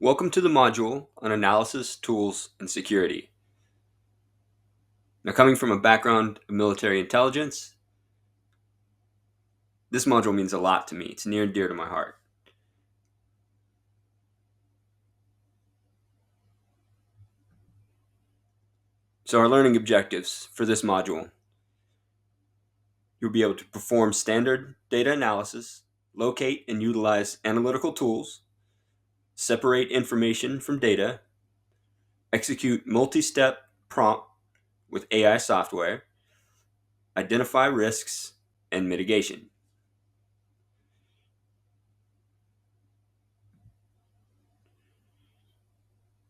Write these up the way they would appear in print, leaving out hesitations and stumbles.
Welcome to the module on analysis, tools, and security. Now, coming from a background of military intelligence, this module means a lot to me. It's near and dear to my heart. So, our learning objectives for this module: you'll be able to perform standard data analysis, locate and utilize analytical tools, separate information from data, execute multi-step prompt with AI software, identify risks, and mitigation.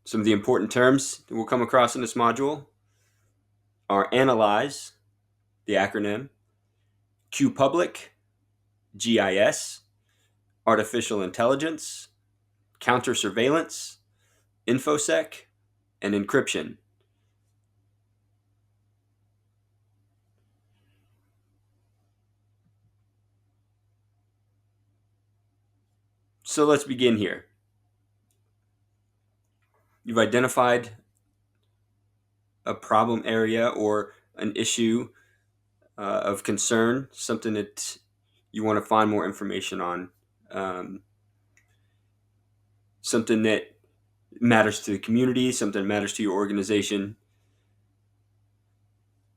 Some of the important terms that we'll come across in this module are analyze, the acronym, QPublic, GIS, artificial intelligence, counter surveillance, InfoSec, and encryption. So let's begin here. You've identified a problem area or an issue of concern, something that you want to find more information on, something that matters to the community, something that matters to your organization,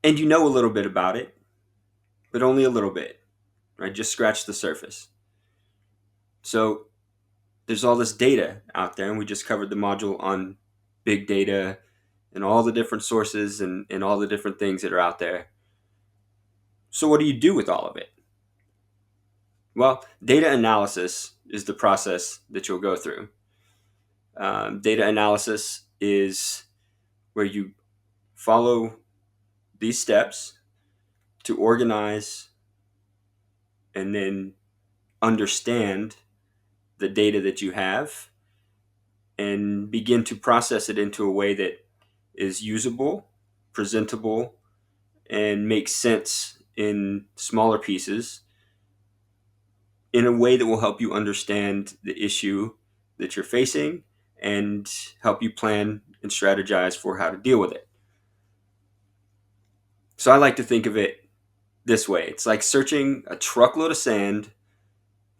and you know a little bit about it, but only a little bit, right? Just scratch the surface. So there's all this data out there, and we just covered the module on big data and all the different sources and all the different things that are out there. So what do you do with all of it? Well, data analysis is the process that you'll go through. Data analysis is where you follow these steps to organize and then understand the data that you have and begin to process it into a way that is usable, presentable, and makes sense in smaller pieces in a way that will help you understand the issue that you're facing and help you plan and strategize for how to deal with it. So I like to think of it this way: it's like searching a truckload of sand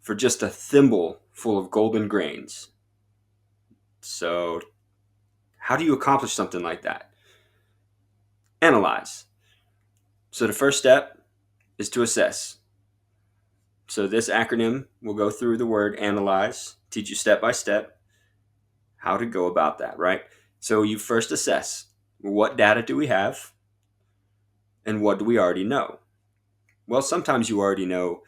for just a thimble full of golden grains. So, how do you accomplish something like that? Analyze. So, the first step is to assess. So, this acronym will go through the word analyze, teach you step by step how to go about that, right? So, you first assess: what data do we have and what do we already know? Well, sometimes you already know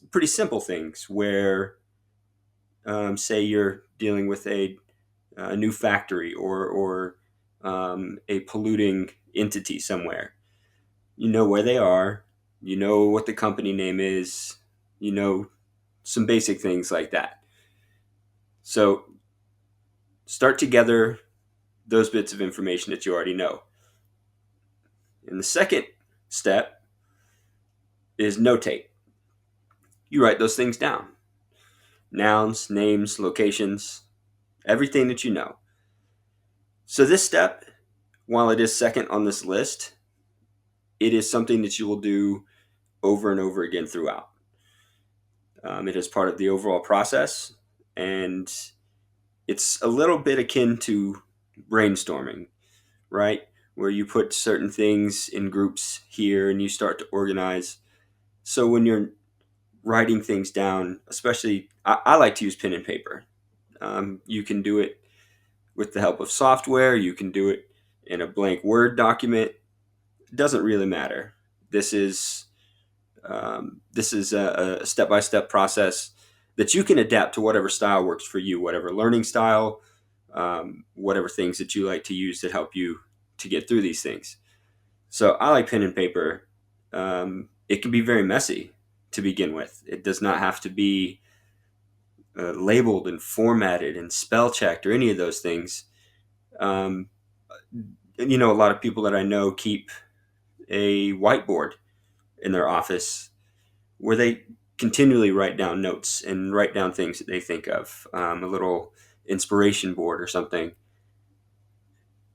pretty simple things where, say, you're dealing with a new factory or a polluting entity somewhere. You know where they are, you know what the company name is, you know some basic things like that. So start to gather those bits of information that you already know. And the second step is notate. You write those things down: nouns, names, locations, everything that you know. So this step, while it is second on this list, it is something that you will do over and over again throughout. It is part of the overall process, and it's a little bit akin to brainstorming, right? Where you put certain things in groups here and you start to organize. So when you're writing things down, especially, I like to use pen and paper. You can do it with the help of software, you can do it in a blank Word document. It doesn't really matter. This is a step-by-step process that you can adapt to whatever style works for you, whatever learning style, whatever things that you like to use that help you to get through these things. So I like pen and paper. It can be very messy to begin with. It does not have to be labeled and formatted and spell checked or any of those things. Um, a lot of people that I know keep a whiteboard in their office where they continually write down notes and write down things that they think of. A little inspiration board or something.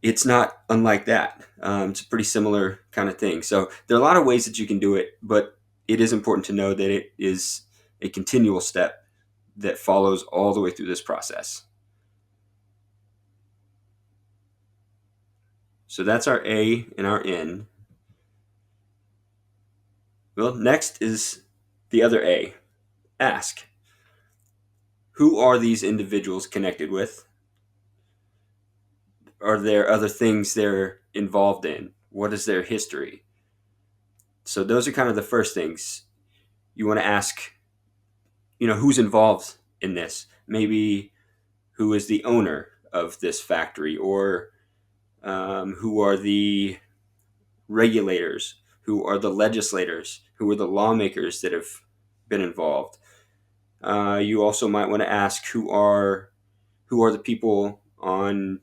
It's not unlike that. It's a pretty similar kind of thing. So there are a lot of ways that you can do it, but it is important to know that it is a continual step that follows all the way through this process. So that's our A and our N. Well, next is the other A. Ask. Who are these individuals connected with? Are there other things they're involved in? What is their history? So those are kind of the first things you want to ask. Who's involved in this? Maybe who is the owner of this factory, or who are the regulators, who are the legislators, who are the lawmakers that have been involved. You also might want to ask who are the people on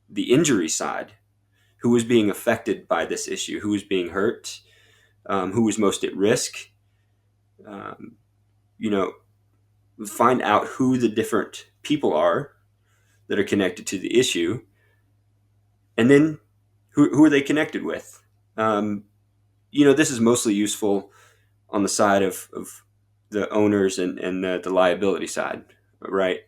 the injury side, who is being affected by this issue, who is being hurt, who is most at risk. Um, you know, find out who the different people are that are connected to the issue, and then who are they connected with. This is mostly useful on the side of the owners and the liability side, right?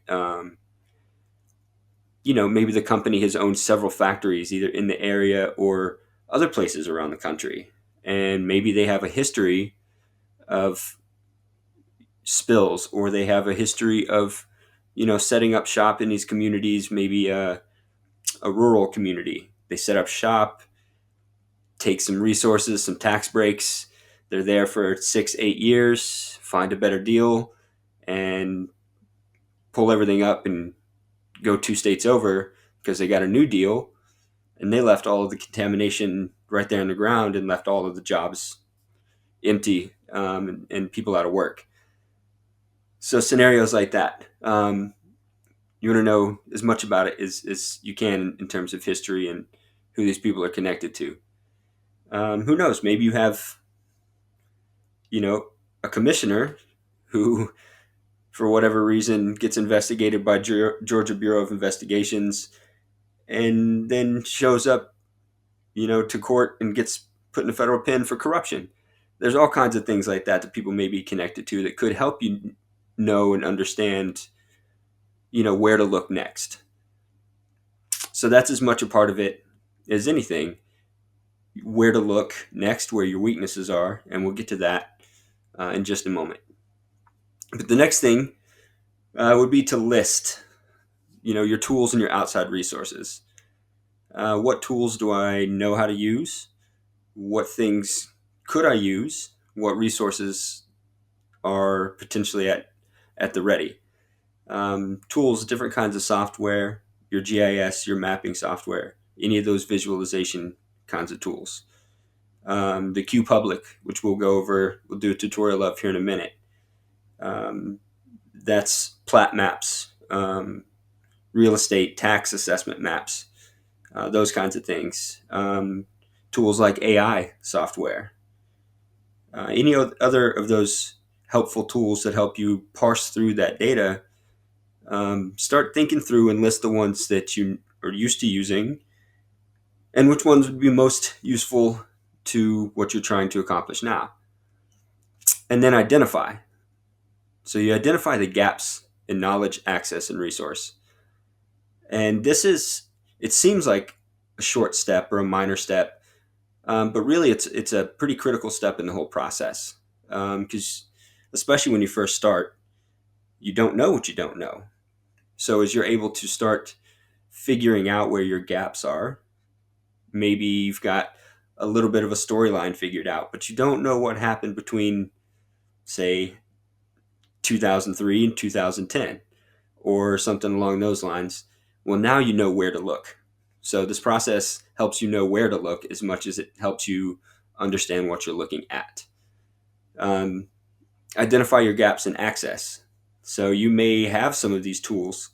Maybe the company has owned several factories either in the area or other places around the country, and maybe they have a history of spills, or they have a history of setting up shop in these communities, maybe a rural community. They set up shop, take some resources, some tax breaks. They're there for 6-8 years, find a better deal, and pull everything up and go 2 states over because they got a new deal, and they left all of the contamination right there in the ground and left all of the jobs empty, and people out of work. So scenarios like that. You want to know as much about it as you can in terms of history and who these people are connected to. Who knows? Maybe you have, a commissioner who, for whatever reason, gets investigated by Georgia Bureau of Investigations, and then shows up, to court and gets put in a federal pen for corruption. There's all kinds of things like that that people may be connected to that could help you know and understand, where to look next. So that's as much a part of it as anything. Where to look next, where your weaknesses are, and we'll get to that in just a moment. But the next thing would be to list, your tools and your outside resources. What tools do I know how to use? What things could I use? What resources are potentially at the ready? Tools, different kinds of software, your GIS, your mapping software, any of those visualization kinds of tools. The QPublic, which we'll do a tutorial of here in a minute. That's plat maps, real estate tax assessment maps, those kinds of things. Tools like AI software. Any other of those helpful tools that help you parse through that data. Start thinking through and list the ones that you are used to using, and which ones would be most useful to what you're trying to accomplish now. And then identify. So you identify the gaps in knowledge, access, and resource. And it seems like a short step or a minor step, but really it's a pretty critical step in the whole process. Because especially when you first start, you don't know what you don't know. So as you're able to start figuring out where your gaps are, maybe you've got a little bit of a storyline figured out, but you don't know what happened between, say, 2003 and 2010 or something along those lines. Well, now you know where to look. So this process helps you know where to look as much as it helps you understand what you're looking at. Identify your gaps in access. So you may have some of these tools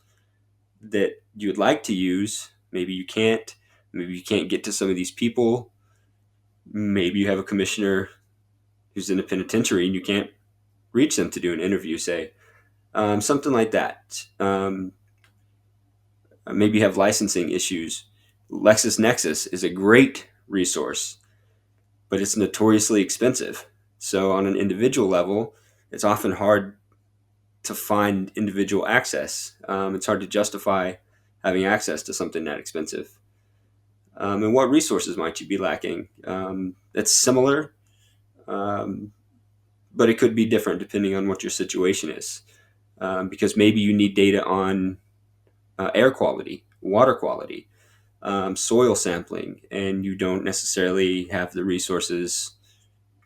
that you would like to use. Maybe you can't. Maybe you can't get to some of these people. Maybe you have a commissioner who's in a penitentiary and you can't reach them to do an interview, say. Something like that. maybe you have licensing issues. LexisNexis is a great resource, but it's notoriously expensive. So, on an individual level, it's often hard to find individual access. It's hard to justify having access to something that expensive. And what resources might you be lacking? It's similar, um, but it could be different depending on what your situation is. Because maybe you need data on air quality, water quality, soil sampling, and you don't necessarily have the resources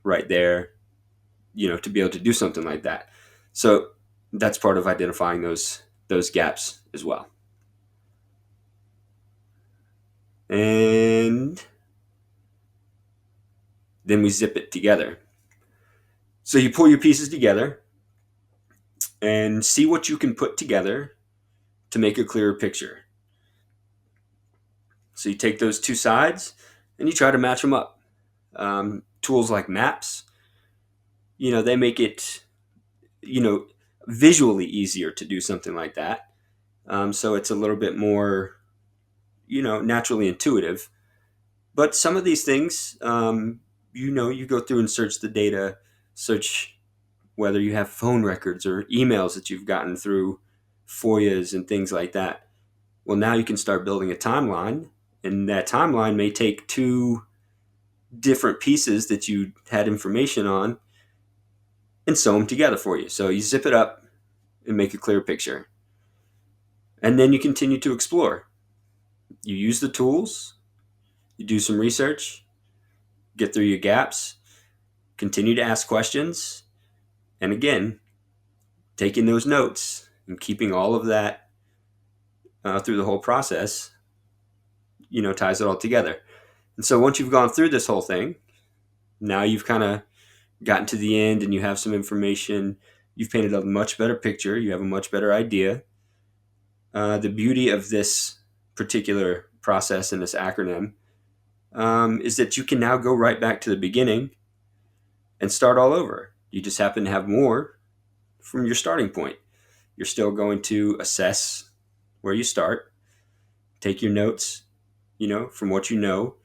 right there, to be able to do something like that. So that's part of identifying those gaps as well. And then we zip it together. So you pull your pieces together and see what you can put together to make a clearer picture. So you take those two sides and you try to match them up. Tools like maps, they make it, you know, visually easier to do something like that. So it's a little bit more, naturally intuitive. But some of these things, you go through and search the data, search whether you have phone records or emails that you've gotten through FOIAs and things like that. Well, now you can start building a timeline, and that timeline may take two different pieces that you had information on and sew them together for you. So you zip it up and make a clear picture. And then you continue to explore. You use the tools, you do some research, get through your gaps, continue to ask questions, and again, taking those notes and keeping all of that through the whole process, ties it all together. And so once you've gone through this whole thing, now you've kind of gotten to the end and you have some information. You've painted a much better picture. You have a much better idea. The beauty of this particular process and this acronym is that you can now go right back to the beginning and start all over. You just happen to have more from your starting point. You're still going to assess where you start, take your notes, from what you know,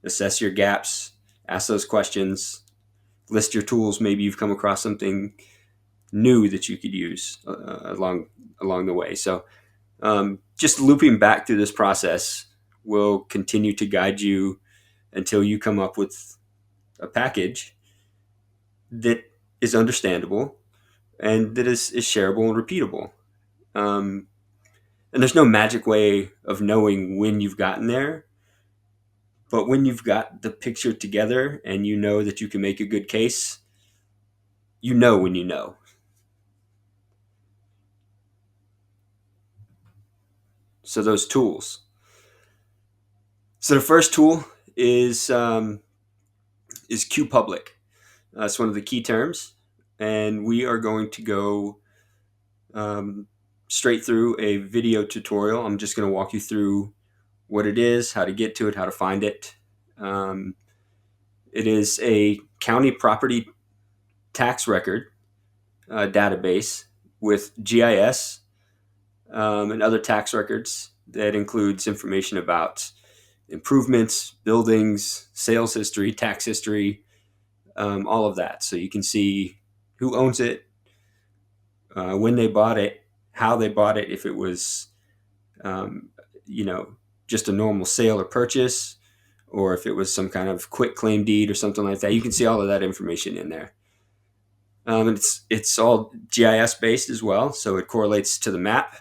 assess your gaps, ask those questions, list your tools. Maybe you've come across something new that you could use along the way. So just looping back through this process will continue to guide you until you come up with a package that is understandable and that is shareable and repeatable. Um, and there's no magic way of knowing when you've gotten there, but when you've got the picture together and you know that you can make a good case, you know when you know. So those tools. So the first tool is QPublic. That's one of the key terms, and we are going to go um, straight through a video tutorial. I'm just going to walk you through what it is, how to get to it, how to find it. Um, it is a county property tax record database with GIS and other tax records that includes information about improvements, buildings, sales history, tax history, all of that. So you can see who owns it, when they bought it, how they bought it, if it was, um, you know, just a normal sale or purchase, or if it was some kind of quick claim deed or something like that. You can see all of that information in there. And it's all GIS based as well, so it correlates to the map.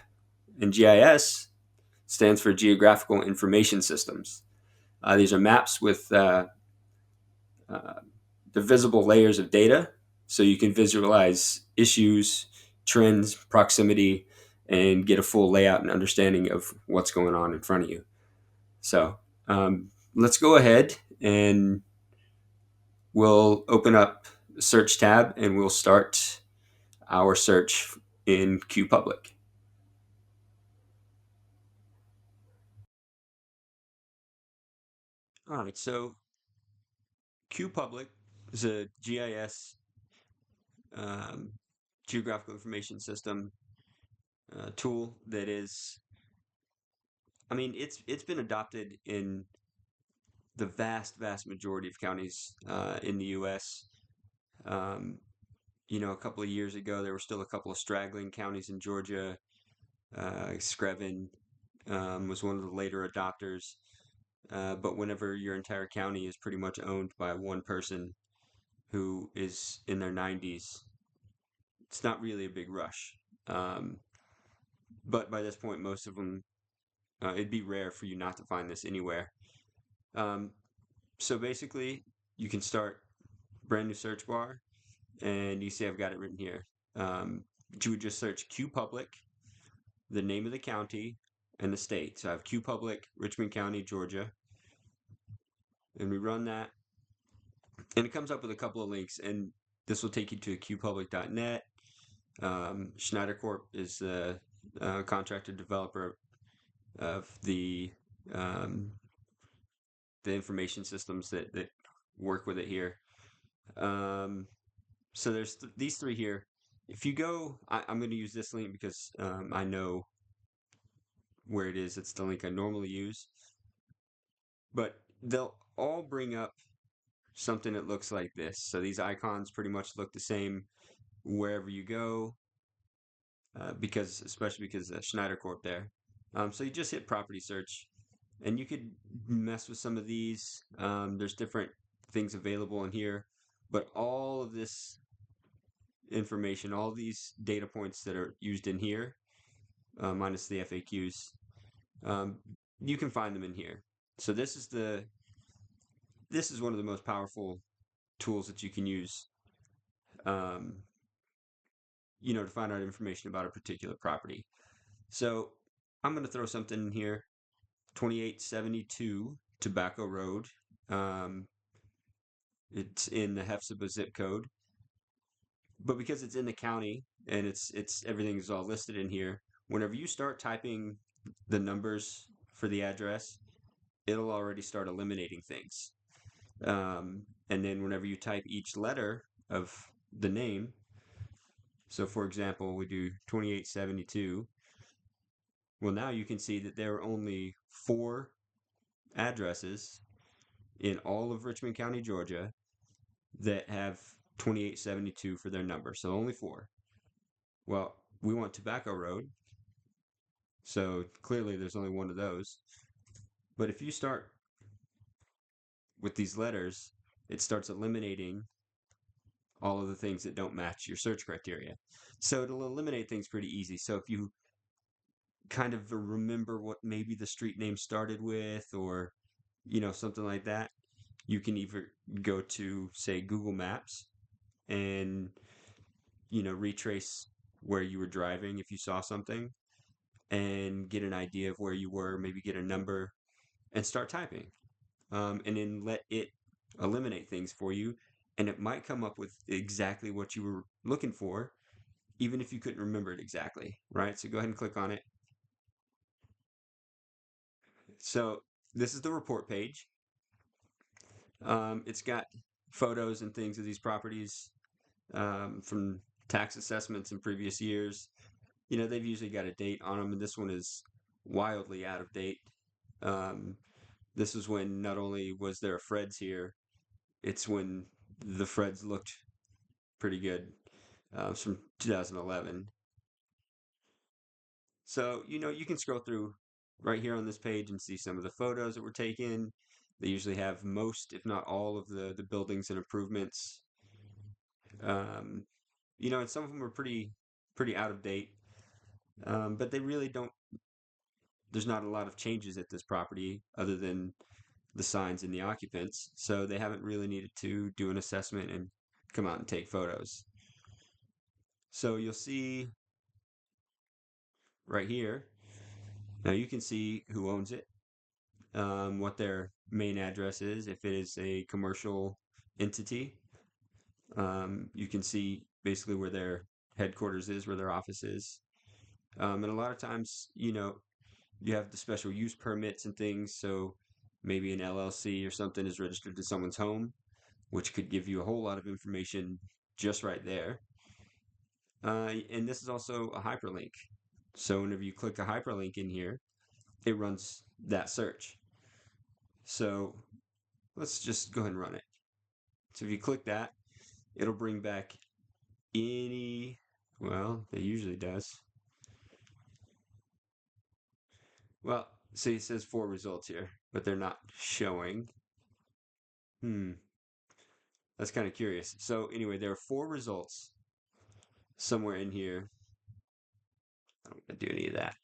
And GIS stands for Geographical Information Systems. These are maps with uh, the visible layers of data, so you can visualize issues, trends, proximity, and get a full layout and understanding of what's going on in front of you. So let's go ahead and we'll open up the search tab and we'll start our search in QPublic. All right, so QPublic is a GIS, um, geographical information system tool that is I mean, it's been adopted in the vast majority of counties in the U.S. Um, a couple of years ago, there were still a couple of straggling counties in Georgia. Screven was one of the later adopters. But whenever your entire county is pretty much owned by one person who is in their 90s, it's not really a big rush. Um, but by this point, most of them, it'd be rare for you not to find this anywhere. Um, so basically, you can start brand new search bar, and you see I've got it written here. You would just search Q Public, the name of the county, and the state. So I have Q Public, Richmond County, Georgia, and we run that, and it comes up with a couple of links, and this will take you to qpublic.net. Schneider Corp is the contractor developer of um, the information systems that work with it here. So there's these three here. If you go, I'm going to use this link because I know where it is. It's the link I normally use. But they'll all bring up something that looks like this. So these icons pretty much look the same wherever you go, especially because Schneider Corp there. So you just hit property search, and you could mess with some of these. There's different things available in here, but all of this information, all these data points that are used in here, minus the FAQs, um, you can find them in here. So this is one of the most powerful tools that you can use, um, to find out information about a particular property. So I'm going to throw something in here, 2872 Tobacco Road. It's in the Hephzibah zip code, but because it's in the county and it's everything is all listed in here, whenever you start typing the numbers for the address, it'll already start eliminating things. And then whenever you type each letter of the name, so for example, we do 2872. Well, now you can see that there are only 4 addresses in all of Richmond County, Georgia, that have 2872 for their number. So only 4. Well, we want Tobacco Road, so clearly there's only one of those. But if you start with these letters, it starts eliminating all of the things that don't match your search criteria. So it'll eliminate things pretty easy. So if you kind of remember what maybe the street name started with, or something like that, you can either go to, say, Google Maps and retrace where you were driving if you saw something, and get an idea of where you were, maybe get a number and start typing, and then let it eliminate things for you, and it might come up with exactly what you were looking for, even if you couldn't remember it exactly, right? So go ahead and click on it. So this is the report page. It's got photos and things of these properties, from tax assessments in previous years. They've usually got a date on them, and this one is wildly out of date. Um, this is when not only was there a Fred's here, it's when the Fred's looked pretty good. It's from 2011. So, you can scroll through right here on this page and see some of the photos that were taken. They usually have most, if not all, of the buildings and improvements. Um, and some of them are pretty out of date. But they really don't, there's not a lot of changes at this property other than the signs and the occupants. So they haven't really needed to do an assessment and come out and take photos. So you'll see right here, now you can see who owns it, what their main address is, if it is a commercial entity. You can see basically where their headquarters is, where their office is. And a lot of times, you have the special use permits and things. So maybe an LLC or something is registered to someone's home, which could give you a whole lot of information just right there. And this is also a hyperlink. So whenever you click a hyperlink in here, it runs that search. So let's just go ahead and run it. So if you click that, it'll bring back any, well, it usually does. Well, see, it says 4 results here, but they're not showing. That's kind of curious. So anyway, there are 4 results somewhere in here. I don't want to do any of that.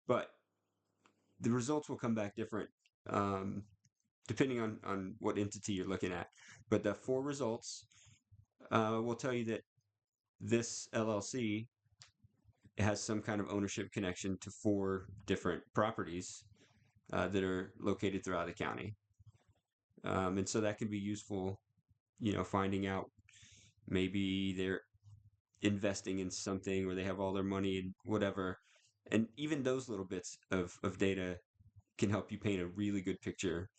But the results will come back different um, depending on what entity you're looking at. But the 4 results will tell you that this LLC has some kind of ownership connection to 4 different properties that are located throughout the county. And so that can be useful, finding out maybe they're investing in something or they have all their money and whatever. And even those little bits of data can help you paint a really good picture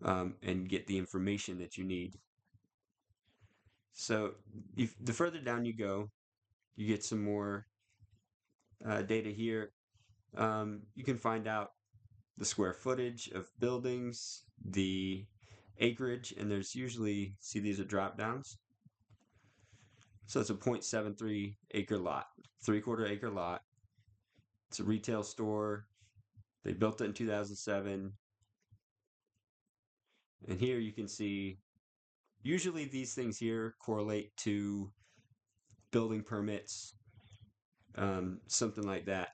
and get the information that you need. So the further down you go, you get some more data here. You can find out the square footage of buildings, the acreage, and there's usually, see these are drop downs. So it's a 0.73 acre lot, 3/4 acre lot. It's a retail store. They built it in 2007. And here you can see, usually these things here correlate to building permits, something like that.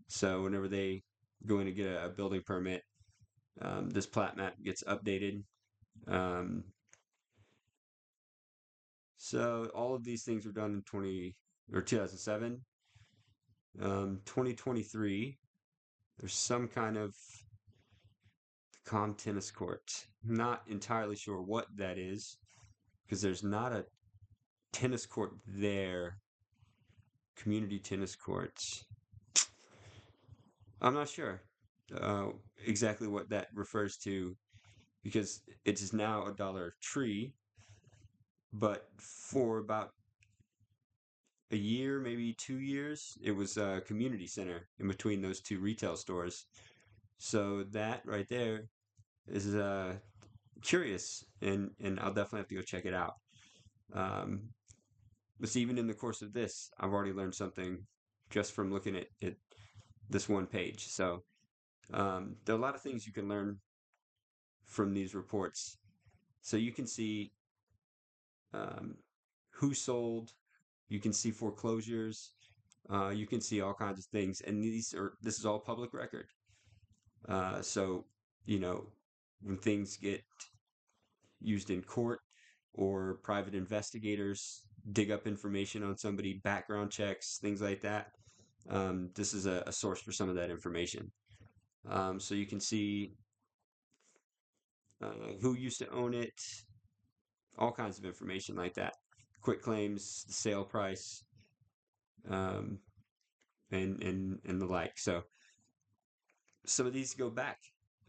So whenever they go in to get a building permit, this plat map gets updated. Um, so all of these things were done in 2007. 2023, there's some kind of Com tennis court. Not entirely sure what that is because there's not a tennis court there. Community tennis courts. I'm not sure uh, exactly what that refers to because it is now a Dollar Tree, but for about a year, maybe 2 years, it was a community center in between those 2 retail stores. So that right there is curious, and I'll definitely have to go check it out. Um, but see, even in the course of this, I've already learned something just from looking at this one page. So there are a lot of things you can learn from these reports. So you can see um, who sold, you can see foreclosures, you can see all kinds of things, and this is all public record. So you know when things get used in court or private investigators dig up information on somebody, background checks, things like that. This is a source for some of that information. So you can see who used to own it, all kinds of information like that. Quit claims, sale price, um, and the like. So some of these go back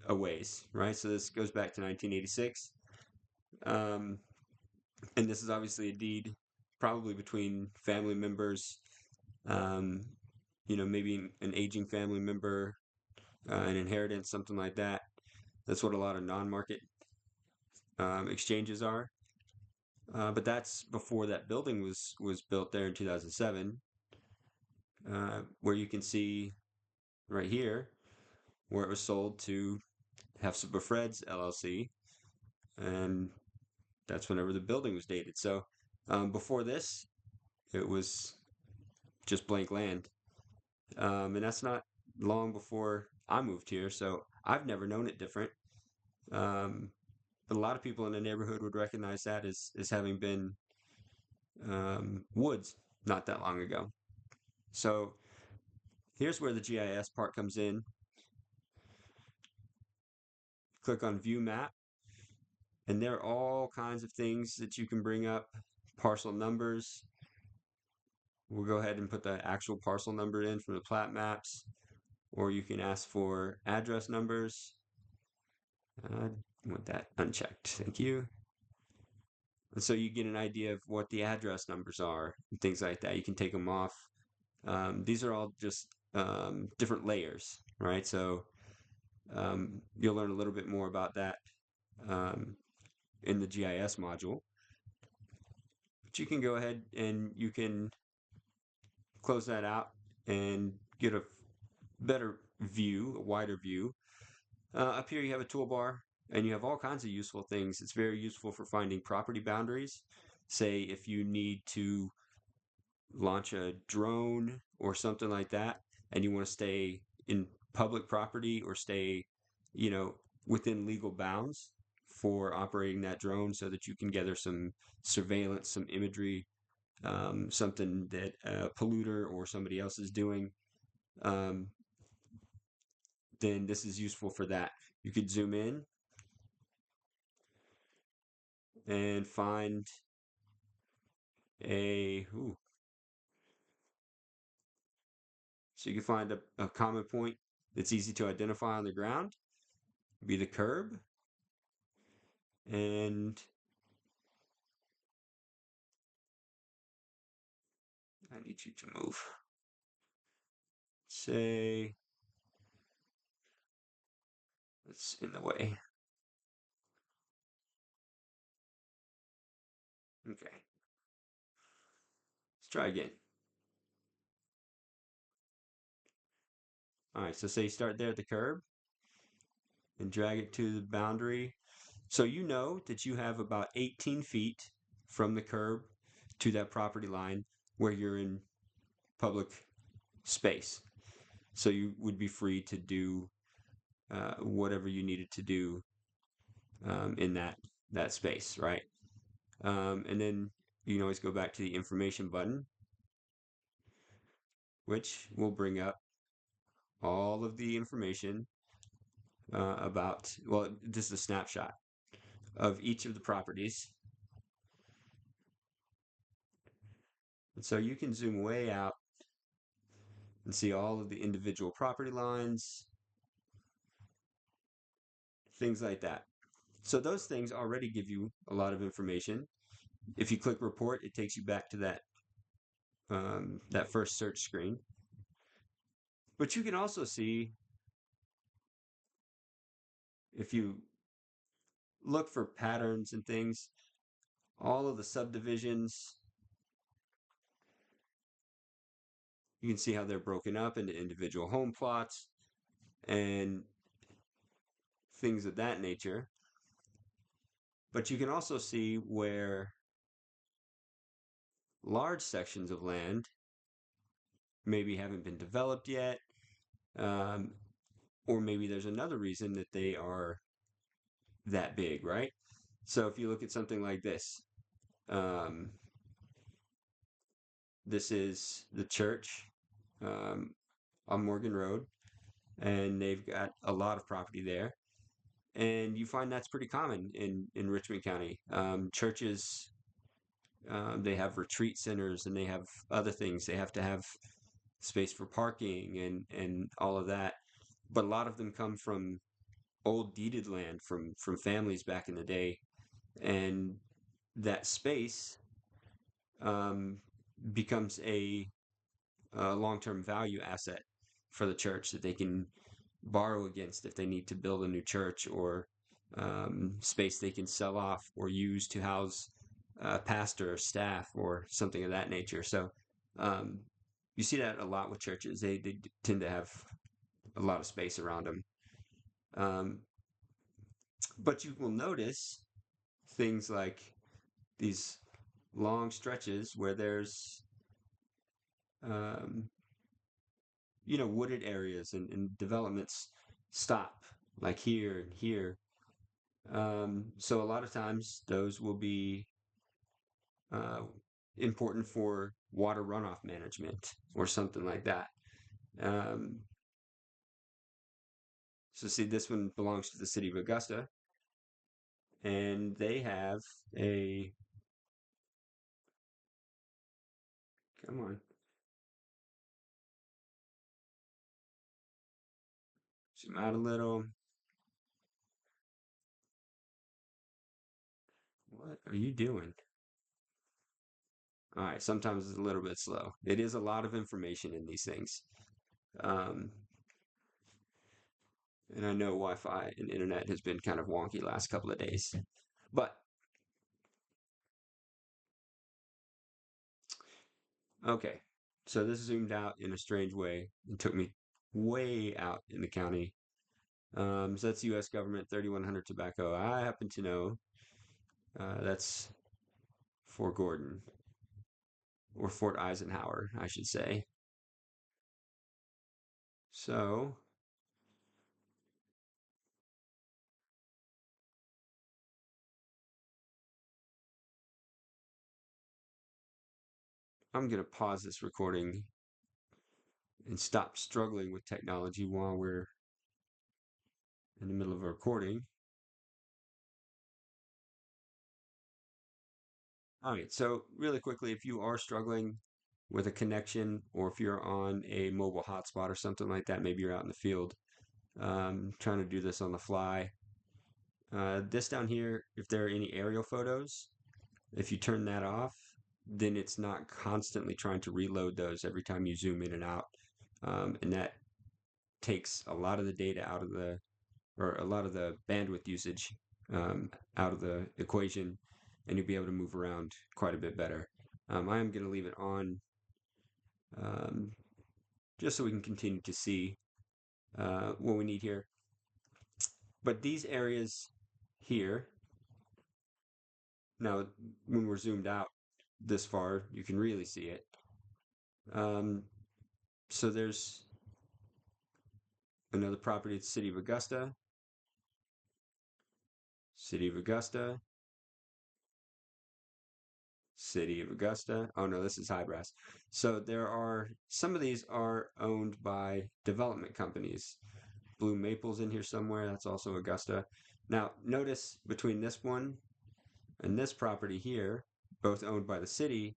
a ways, right? So this goes back to 1986. Um, and this is obviously a deed probably between family members, um, maybe an aging family member, an inheritance, something like that. That's what a lot of non-market exchanges are. But that's before that building was built there in 2007, where you can see right here where it was sold to Hefzibah Freds LLC, and that's whenever the building was dated. So before this, it was just blank land, and that's not long before I moved here. So I've never known it different. Um, but a lot of people in the neighborhood would recognize that as having been woods not that long ago. So here's where the GIS part comes in. Click on View Map, and there are all kinds of things that you can bring up. Parcel numbers. We'll go ahead and put the actual parcel number in from the plat maps, or you can ask for address numbers. I want that unchecked. Thank you. And so you get an idea of what the address numbers are and things like that. You can take them off. These are all just different layers, right? So you'll learn a little bit more about that um, in the GIS module. But you can go ahead and you can close that out and get a better view, a wider view. Up here you have a toolbar and you have all kinds of useful things. It's very useful for finding property boundaries. Say if you need to launch a drone or something like that and you want to stay in public property or stay, you know, within legal bounds for operating that drone so that you can gather some surveillance, some imagery, something that a polluter or somebody else is doing, um, then this is useful for that. You could zoom in and find ooh, so you can find a common point that's easy to identify on the ground, be the curb, and I need you to move. Say it's in the way. Okay, let's try again. All right, so say you start there at the curb and drag it to the boundary. So you know that you have about 18 feet from the curb to that property line where you're in public space. So you would be free to do whatever you needed to do in that space, right? And then you can always go back to the information button, which will bring up all of the information about, well, this is a snapshot of each of the properties. And so you can zoom way out and see all of the individual property lines, things like that. So those things already give you a lot of information. If you click report, it takes you back to that first search screen. But you can also see, if you look for patterns and things, all of the subdivisions, you can see how they're broken up into individual home plots and things of that nature. But you can also see where large sections of land maybe haven't been developed yet, um, or maybe there's another reason that they are that big, right? So if you look at something like this, um, this is the church um, on Morgan Road, and they've got a lot of property there. And you find that's pretty common in Richmond County. Churches, they have retreat centers and they have other things. They have to have space for parking and all of that. But a lot of them come from old deeded land from families back in the day, and that space um, becomes a long-term value asset for the church that they can borrow against if they need to build a new church, or space they can sell off or use to house a pastor or staff or something of that nature. So um, you see that a lot with churches. They tend to have a lot of space around them. Um, but you will notice things like these long stretches where there's um, wooded areas and developments stop, like here and here. So a lot of times those will be uh, important for water runoff management or something like that. Um, so see, this one belongs to the city of Augusta, and they have a, come on, zoom out a little. What are you doing? All right, sometimes it's a little bit slow. It is a lot of information in these things. Um, and I know Wi-Fi and internet has been kind of wonky last couple of days. But okay, so this zoomed out in a strange way and took me way out in the county. So that's U.S. government 3100 tobacco. I happen to know that's Fort Gordon or Fort Eisenhower, I should say. So I'm going to pause this recording and stop struggling with technology while we're in the middle of a recording. All right, so really quickly, if you are struggling with a connection or if you're on a mobile hotspot or something like that, maybe you're out in the field trying to do this on the fly. This down here, if there are any aerial photos, if you turn that off, then it's not constantly trying to reload those every time you zoom in and out. And that takes a lot of the data out of or a lot of the bandwidth usage out of the equation, and you'll be able to move around quite a bit better. I am going to leave it on um, just so we can continue to see what we need here. But these areas here, now when we're zoomed out this far, you can really see it. Um, so there's another property at the City of Augusta, City of Augusta, City of Augusta. Oh no, this is High-Brass. So there are some of these are owned by development companies. Blue Maple's in here somewhere. That's also Augusta. Now, notice between this one and this property here, both owned by the city,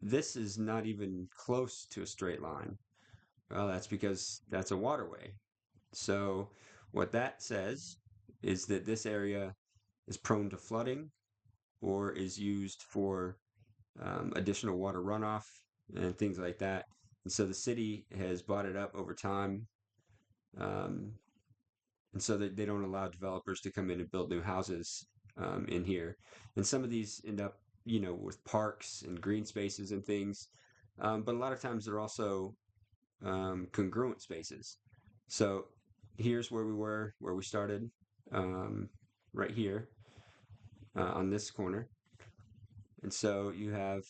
this is not even close to a straight line. Well, that's because that's a waterway. So, what that says is that this area is prone to flooding or is used for additional water runoff and things like that. And so the city has bought it up over time. Um, and so that they don't allow developers to come in and build new houses in here. And some of these end up, with parks and green spaces and things. But a lot of times they're also congruent spaces. So here's where we were, where we started, right here on this corner. And so you have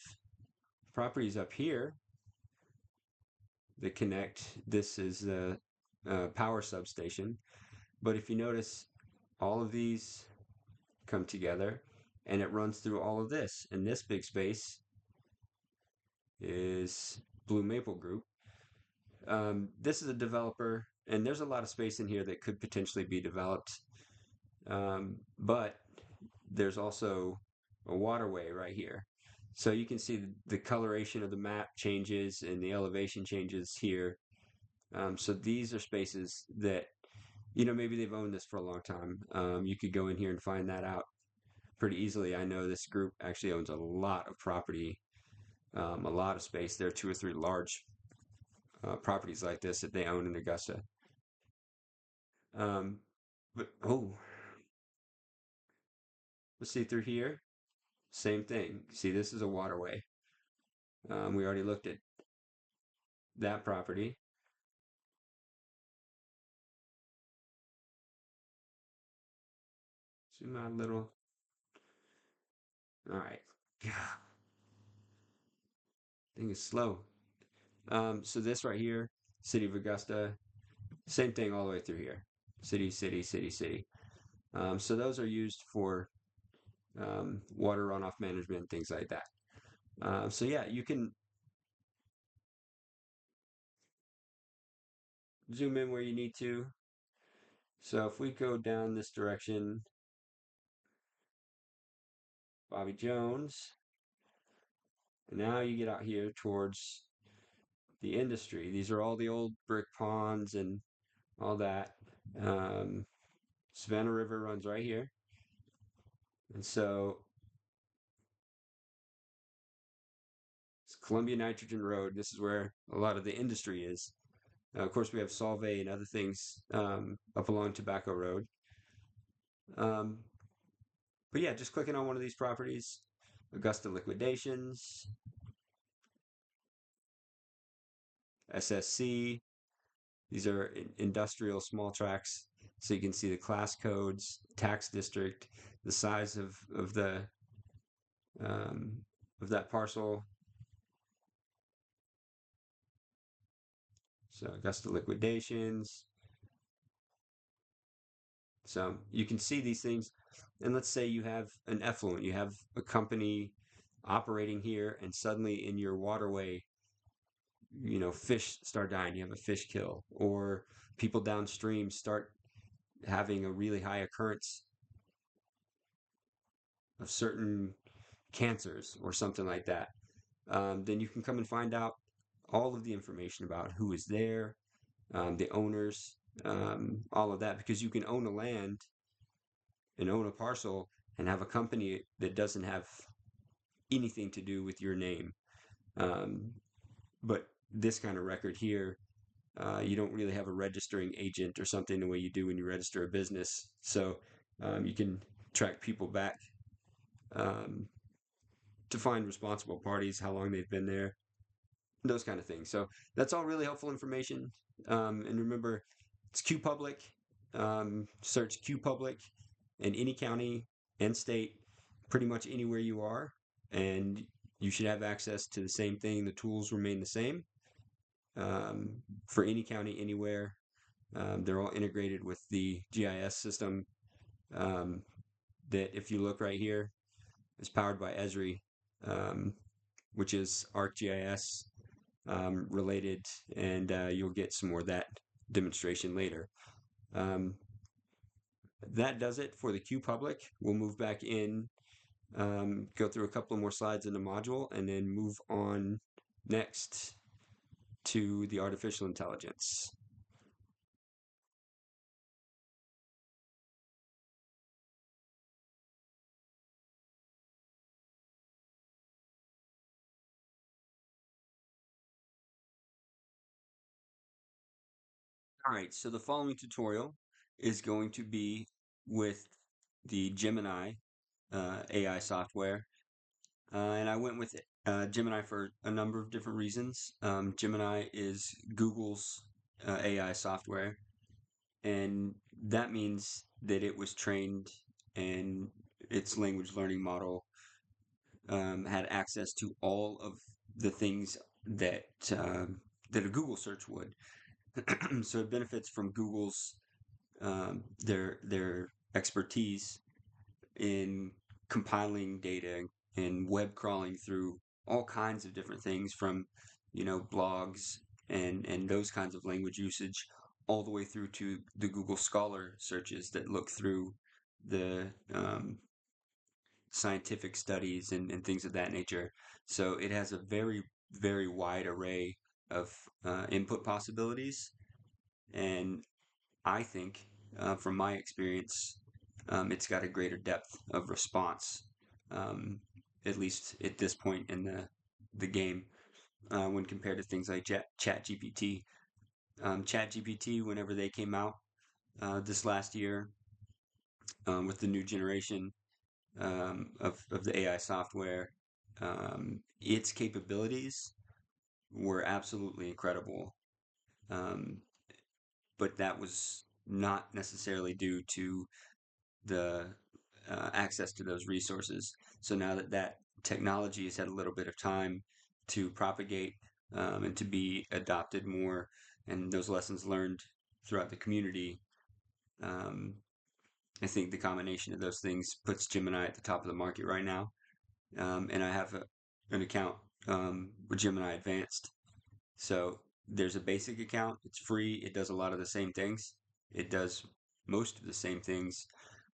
properties up here that connect. This is the power substation. But if you notice, all of these come together and it runs through all of this. And this big space is Blue Maple Group. This is a developer, and there's a lot of space in here that could potentially be developed. But there's also a waterway right here. So you can see the coloration of the map changes and the elevation changes here. So these are spaces that, maybe they've owned this for a long time. You could go in here and find that out pretty easily. I know this group actually owns a lot of property, a lot of space. There are two or three large properties like this that they own in Augusta. Um, but let's see through here. Same thing. See, this is a waterway. We already looked at that property. Zoom out a little. All right. Thing is slow. So this right here, City of Augusta, same thing all the way through here. City, city, city, city. So those are used for water runoff management, things like that. So yeah, you can zoom in where you need to. So if we go down this direction, Bobby Jones, and now you get out here towards the industry. These are all the old brick ponds and all that. Um, Savannah River runs right here. And so it's Columbia Nitrogen Road. This is where a lot of the industry is. Of course, we have Solvay and other things up along Tobacco Road. Um, but yeah, just clicking on one of these properties, Augusta Liquidations, SSC. These are industrial small tracts, so you can see the class codes, tax district, the size um, of that parcel. So Augusta Liquidations. So you can see these things, and let's say you have an effluent, you have a company operating here, and suddenly in your waterway, fish start dying. You have a fish kill, or people downstream start having a really high occurrence of certain cancers or something like that. Then you can come and find out all of the information about who is there, the owners, all of that, because you can own a land and own a parcel and have a company that doesn't have anything to do with your name. Um, but this kind of record here, you don't really have a registering agent or something the way you do when you register a business. So you can track people back um, to find responsible parties, how long they've been there, those kind of things. So that's all really helpful information. And remember, it's Q Public. Search Q Public in any county and state, pretty much anywhere you are, and you should have access to the same thing. The tools remain the same um, for any county, anywhere. They're all integrated with the GIS system um, that, if you look right here, is powered by Esri, um, which is ArcGIS related, and you'll get some more of that demonstration later. Um, that does it for the Q Public. We'll move back in, go through a couple of more slides in the module, and then move on next to the artificial intelligence. All right, so the following tutorial is going to be with the Gemini AI software. And I went with Gemini for a number of different reasons. Gemini is Google's AI software, and that means that it was trained and its language learning model had access to all of the things that that a Google search would. So it benefits from Google's their expertise in compiling data and web crawling through all kinds of different things, from blogs and those kinds of language usage, all the way through to the Google Scholar searches that look through the scientific studies and things of that nature. So it has a very, very wide array of input possibilities. And I think, from my experience, it's got a greater depth of response, um, at least at this point in the game, when compared to things like ChatGPT. ChatGPT, whenever they came out this last year with the new generation of the AI software, its capabilities were absolutely incredible. Um, but that was not necessarily due to the access to those resources. So now that that technology has had a little bit of time to propagate and to be adopted more, and those lessons learned throughout the community, um, I think the combination of those things puts Gemini at the top of the market right now. And I have an account with Gemini Advanced. So there's a basic account, it's free, it does a lot of the same things. It does most of the same things,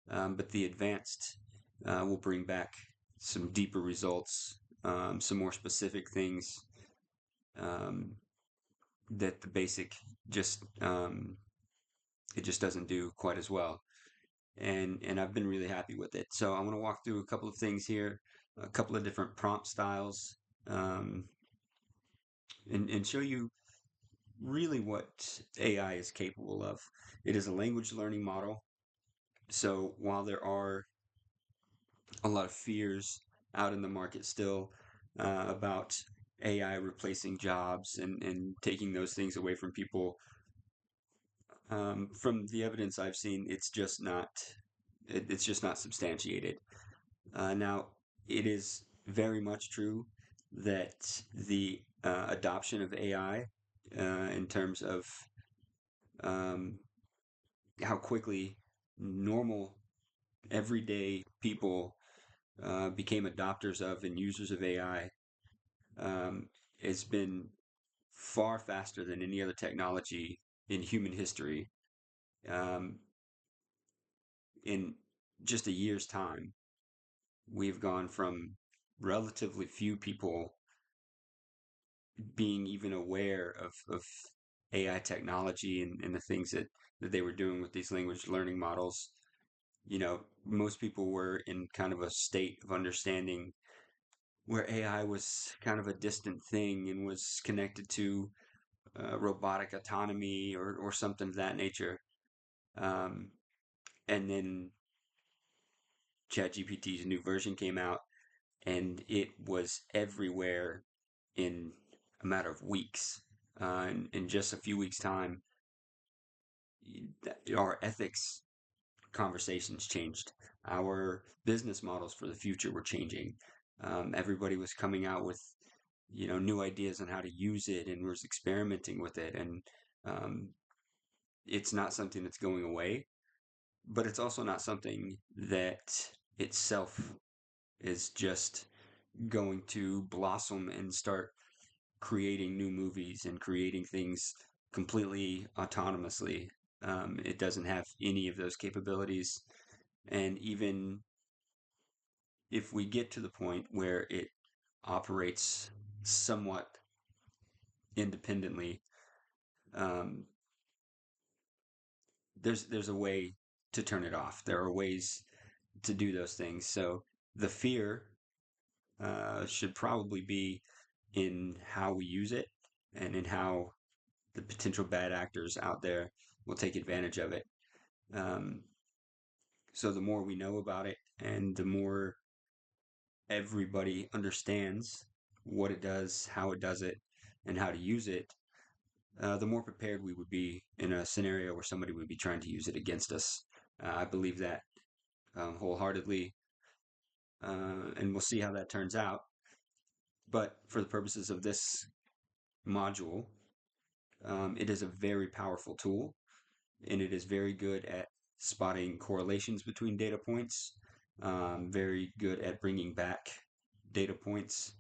but the advanced will bring back some deeper results, some more specific things um, that the basic just it just doesn't do quite as well. And I've been really happy with it. So I'm going to walk through a couple of things here, a couple of different prompt styles, um, and show you really what AI is capable of. It is a language learning model. So while there are a lot of fears out in the market still about AI replacing jobs and taking those things away from people, from the evidence I've seen, it's just not substantiated. Now, it is very much true that the adoption of AI, in terms of um, how quickly normal, everyday people became adopters of and users of AI, um, has been far faster than any other technology in human history. Um, in just a year's time, we've gone from relatively few people being even aware of AI technology and the things that they were doing with these language learning models. You know, most people were in kind of a state of understanding where AI was kind of a distant thing and was connected to robotic autonomy or something of that nature. Um, and then ChatGPT's new version came out, and it was everywhere in a matter of weeks. In just a few weeks' time, our ethics conversations changed. Our business models for the future were changing. Everybody was coming out with, new ideas on how to use it and was experimenting with it. And um, it's not something that's going away, but it's also not something that itself is just going to blossom and start creating new movies and creating things completely autonomously. It doesn't have any of those capabilities. And even if we get to the point where it operates somewhat independently, um, there's a way to turn it off. There are ways to do those things. So the fear should probably be in how we use it and in how the potential bad actors out there will take advantage of it. Um, so the more we know about it and the more everybody understands what it does, how it does it, and how to use it, the more prepared we would be in a scenario where somebody would be trying to use it against us. I believe that wholeheartedly, and we'll see how that turns out. But for the purposes of this module, it is a very powerful tool, and it is very good at spotting correlations between data points, very good at bringing back data points,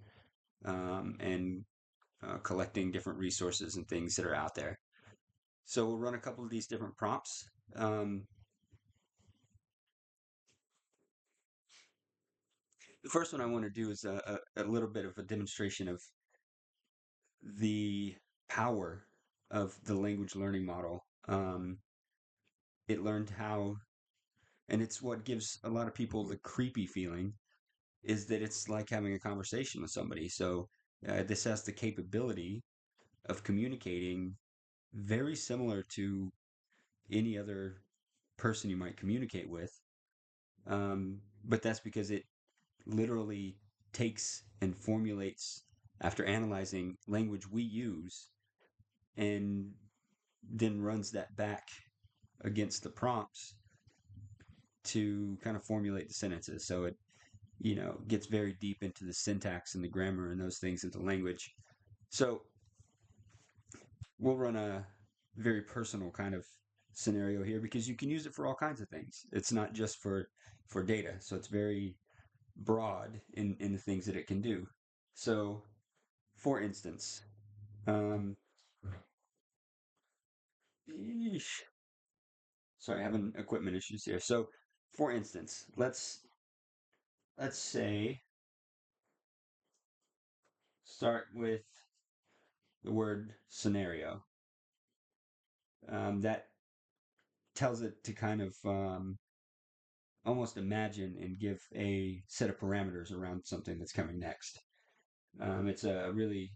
and collecting different resources and things that are out there. So we'll run a couple of these different prompts. The first one I want to do is a little bit of a demonstration of the power of the language learning model. It learned how, and it's what gives a lot of people the creepy feeling, is that it's like having a conversation with somebody. So this has the capability of communicating very similar to any other person you might communicate with. But that's because it literally takes and formulates after analyzing language we use and then runs that back against the prompts to kind of formulate the sentences. So it, gets very deep into the syntax and the grammar and those things of the language. So we'll run a very personal kind of scenario here because you can use it for all kinds of things. It's not just for data. So it's very broad in the things that it can do. So for instance, um, sorry, having equipment issues here. So for instance, let's say start with the word scenario. That tells it to kind of almost imagine and give a set of parameters around something that's coming next. It's a really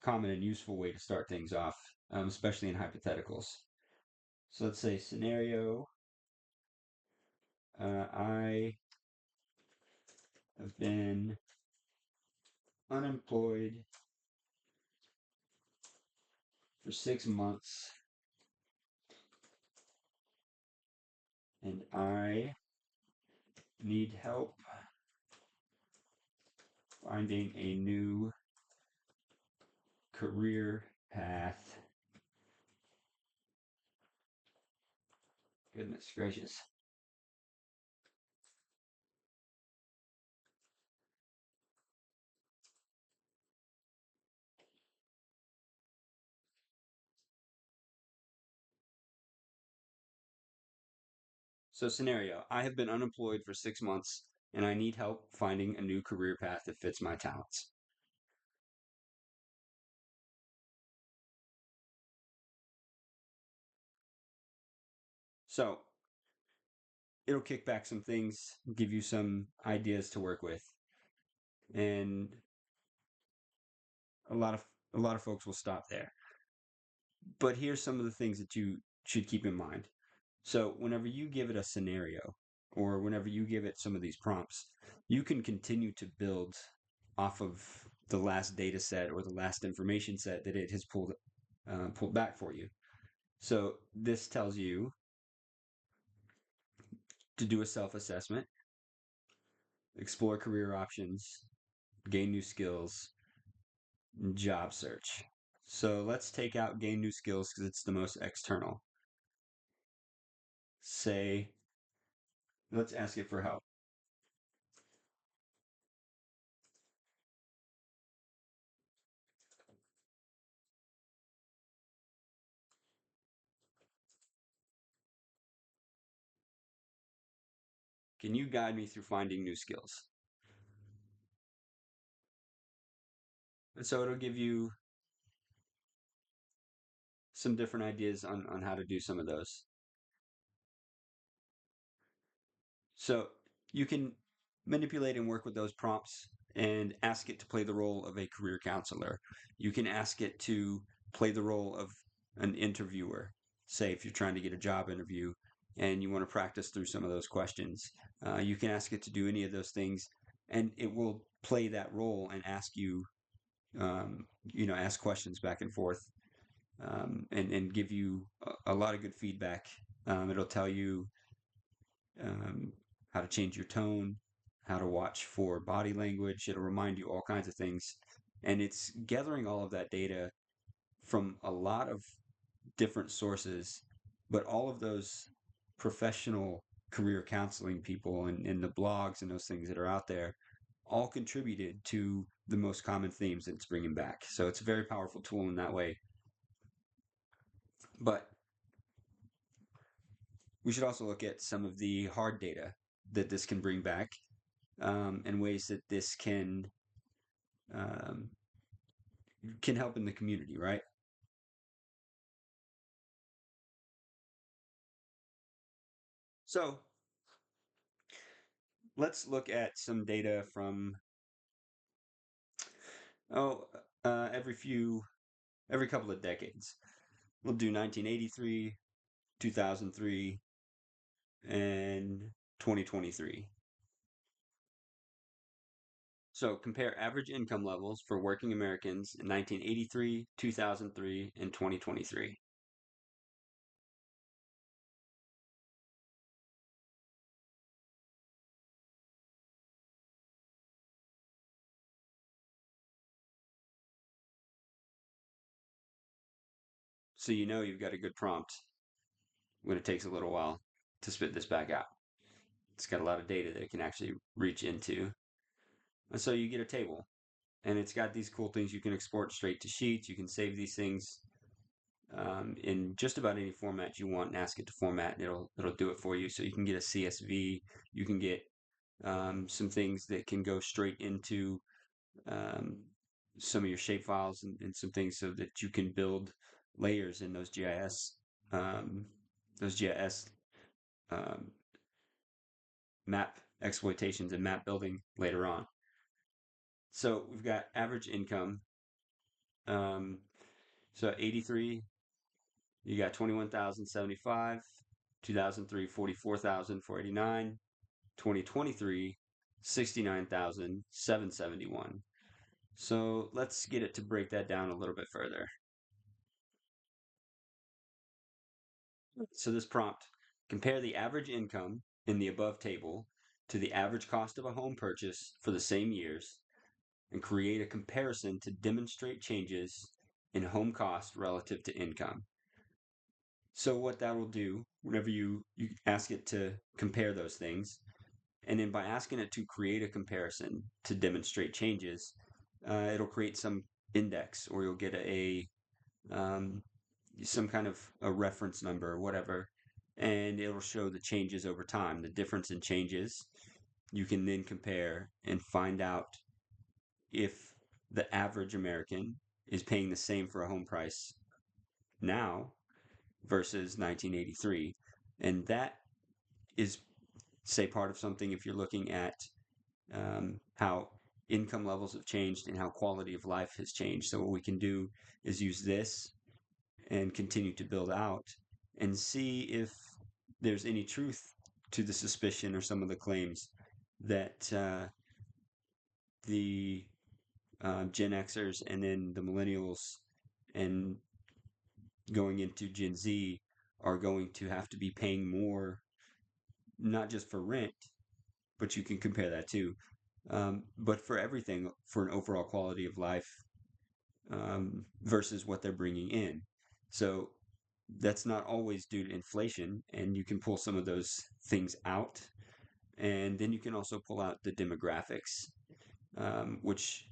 common and useful way to start things off, especially in hypotheticals. So let's say scenario, I have been unemployed for 6 months and I need help finding a new career path. Goodness gracious. So, scenario, I have been unemployed for 6 months and I need help finding a new career path that fits my talents. So, it'll kick back some things, give you some ideas to work with, and a lot of a lot of folks will stop there. But here's some of the things that you should keep in mind. So, whenever you give it a scenario or whenever you give it some of these prompts, you can continue to build off of the last data set or the last information set that it has pulled back for you. So, this tells you to do a self-assessment, explore career options, gain new skills, job search. So let's take out gain new skills because it's the most external. Say, let's ask it for help. Can you guide me through finding new skills? And so it'll give you some different ideas on how to do some of those. So you can manipulate and work with those prompts and ask it to play the role of a career counselor. You can ask it to play the role of an interviewer. Say, if you're trying to get a job interview and you want to practice through some of those questions, you can ask it to do any of those things, and it will play that role and ask you, ask questions back and forth, and give you a lot of good feedback. It'll tell you um, how to change your tone, how to watch for body language. It'll remind you all kinds of things. And it's gathering all of that data from a lot of different sources, but all of those professional career counseling people and the blogs and those things that are out there all contributed to the most common themes that it's bringing back. So it's a very powerful tool in that way. But we should also look at some of the hard data that this can bring back, and ways that this um, can help in the community, right? So let's look at some data from oh every couple of decades. We'll do 1983, 2003, and 2023. So compare average income levels for working Americans in 1983, 2003, and 2023. So you know you've got a good prompt when it takes a little while to spit this back out. It's got a lot of data that it can actually reach into. And so you get a table, and it's got these cool things you can export straight to Sheets. You can save these things in just about any format you want and ask it to format, and it'll do it for you. So you can get a CSV. You can get some things that can go straight into um, some of your shape files and some things so that you can build layers in um, those GIS um, map exploitations and map building later on. So we've got average income. Um, so 83, you got 21,075. 2003, 44,489. 2023, 69,771. So let's get it to break that down a little bit further. So this prompt, compare the average income in the above table to the average cost of a home purchase for the same years and create a comparison to demonstrate changes in home cost relative to income. So what that will do, whenever you ask it to compare those things, and then by asking it to create a comparison to demonstrate changes, it'll create some index, or you'll get um, some kind of a reference number or whatever, and it'll show the changes over time, the difference in changes. You can then compare and find out if the average American is paying the same for a home price now versus 1983. And that is, say, part of something if you're looking at how income levels have changed and how quality of life has changed. So, what we can do is use this and continue to build out and see if there's any truth to the suspicion or some of the claims that the Gen Xers and then the millennials and going into Gen Z are going to have to be paying more, not just for rent, but you can compare that too, but for everything, for an overall quality of life versus what they're bringing in. So that's not always due to inflation, and you can pull some of those things out. And then you can also pull out the demographics, which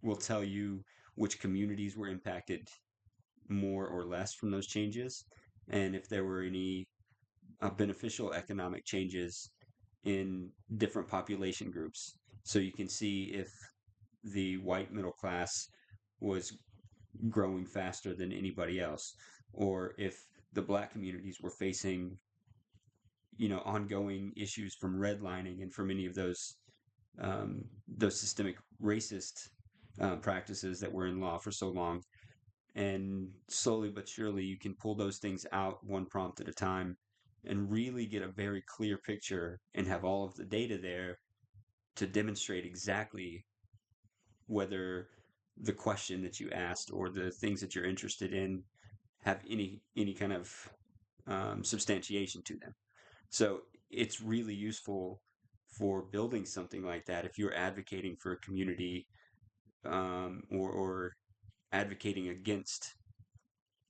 will tell you which communities were impacted more or less from those changes, and if there were any beneficial economic changes in different population groups. So you can see if the white middle class was growing faster than anybody else, or if the black communities were facing, ongoing issues from redlining and from any of those systemic racist practices that were in law for so long. And slowly but surely, you can pull those things out one prompt at a time and really get a very clear picture and have all of the data there to demonstrate exactly whether the question that you asked or the things that you're interested in have any kind of substantiation to them. So it's really useful for building something like that if you're advocating for a community, or advocating against,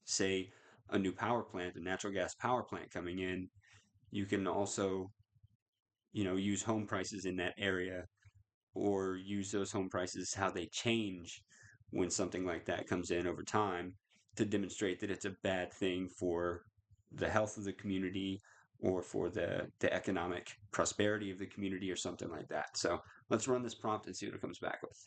say, a new power plant, a natural gas power plant coming in. You can also, use home prices in that area, or use those home prices, how they change when something like that comes in over time, to demonstrate that it's a bad thing for the health of the community or for the economic prosperity of the community or something like that. So let's run this prompt and see what it comes back with.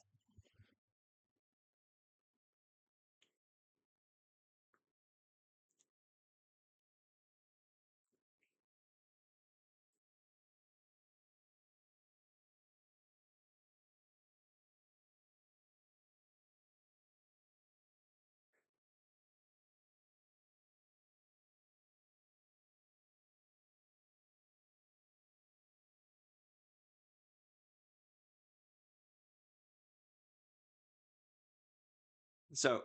So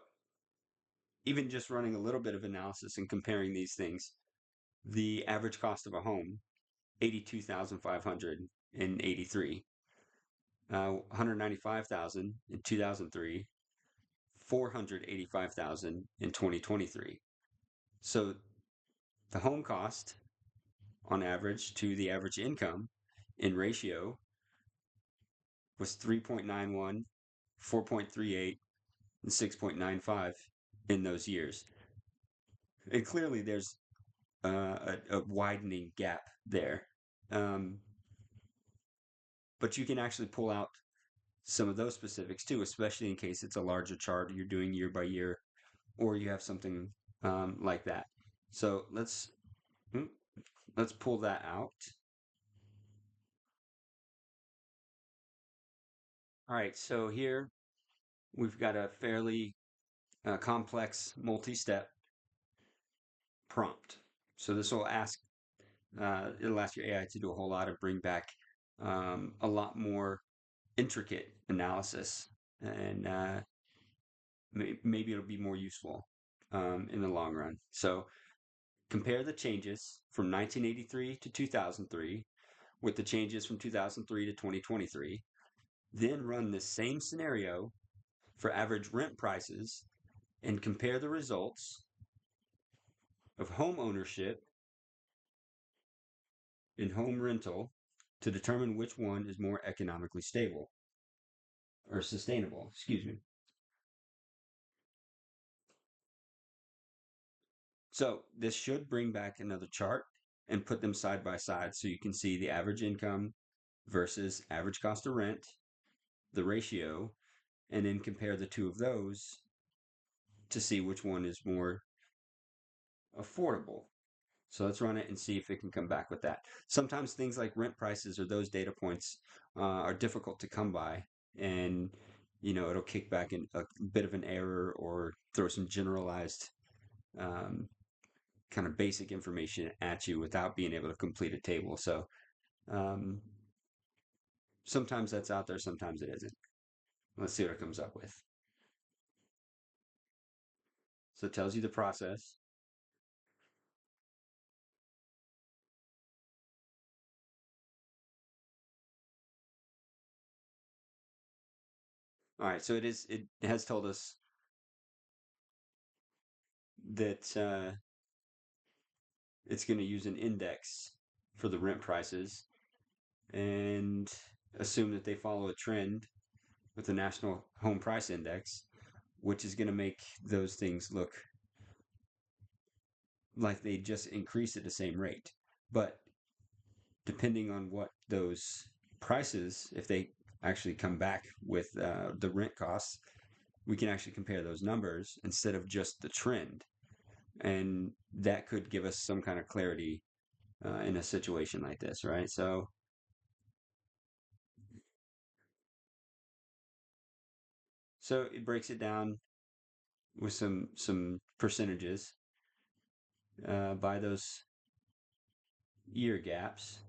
even just running a little bit of analysis and comparing these things, the average cost of a home, 82,583, 195,000 in 2003, 485,000 in 2023. So the home cost on average to the average income in ratio was 3.91, 4.38, and 6.95 in those years. And clearly there's a widening gap there. Um, but you can actually pull out some of those specifics too, especially in case it's a larger chart you're doing year by year, or you have something like that. So hmm, let's pull that out. All right, so here we've got a fairly complex multi-step prompt. So this will it'll ask your AI to do a whole lot of bring back a lot more intricate analysis, and maybe it'll be more useful in the long run. So compare the changes from 1983 to 2003 with the changes from 2003 to 2023. Then run the same scenario for average rent prices and compare the results of home ownership and home rental to determine which one is more economically stable or sustainable. Excuse me. So this should bring back another chart and put them side by side so you can see the average income versus average cost of rent, the ratio, and then compare the two of those to see which one is more affordable. So let's run it and see if it can come back with that. Sometimes things like rent prices or those data points are difficult to come by, and it'll kick back in a bit of an error or throw some generalized um, kind of basic information at you without being able to complete a table. So um, sometimes that's out there, sometimes it isn't. Let's see what it comes up with. So it tells you the process. All right, so it has told us that it's going to use an index for the rent prices and assume that they follow a trend with the National Home Price Index, which is going to make those things look like they just increase at the same rate. But depending on what those prices, if they actually come back with the rent costs, we can actually compare those numbers instead of just the trend. And that could give us some kind of clarity in a situation like this, right? So it breaks it down with some percentages by those year gaps,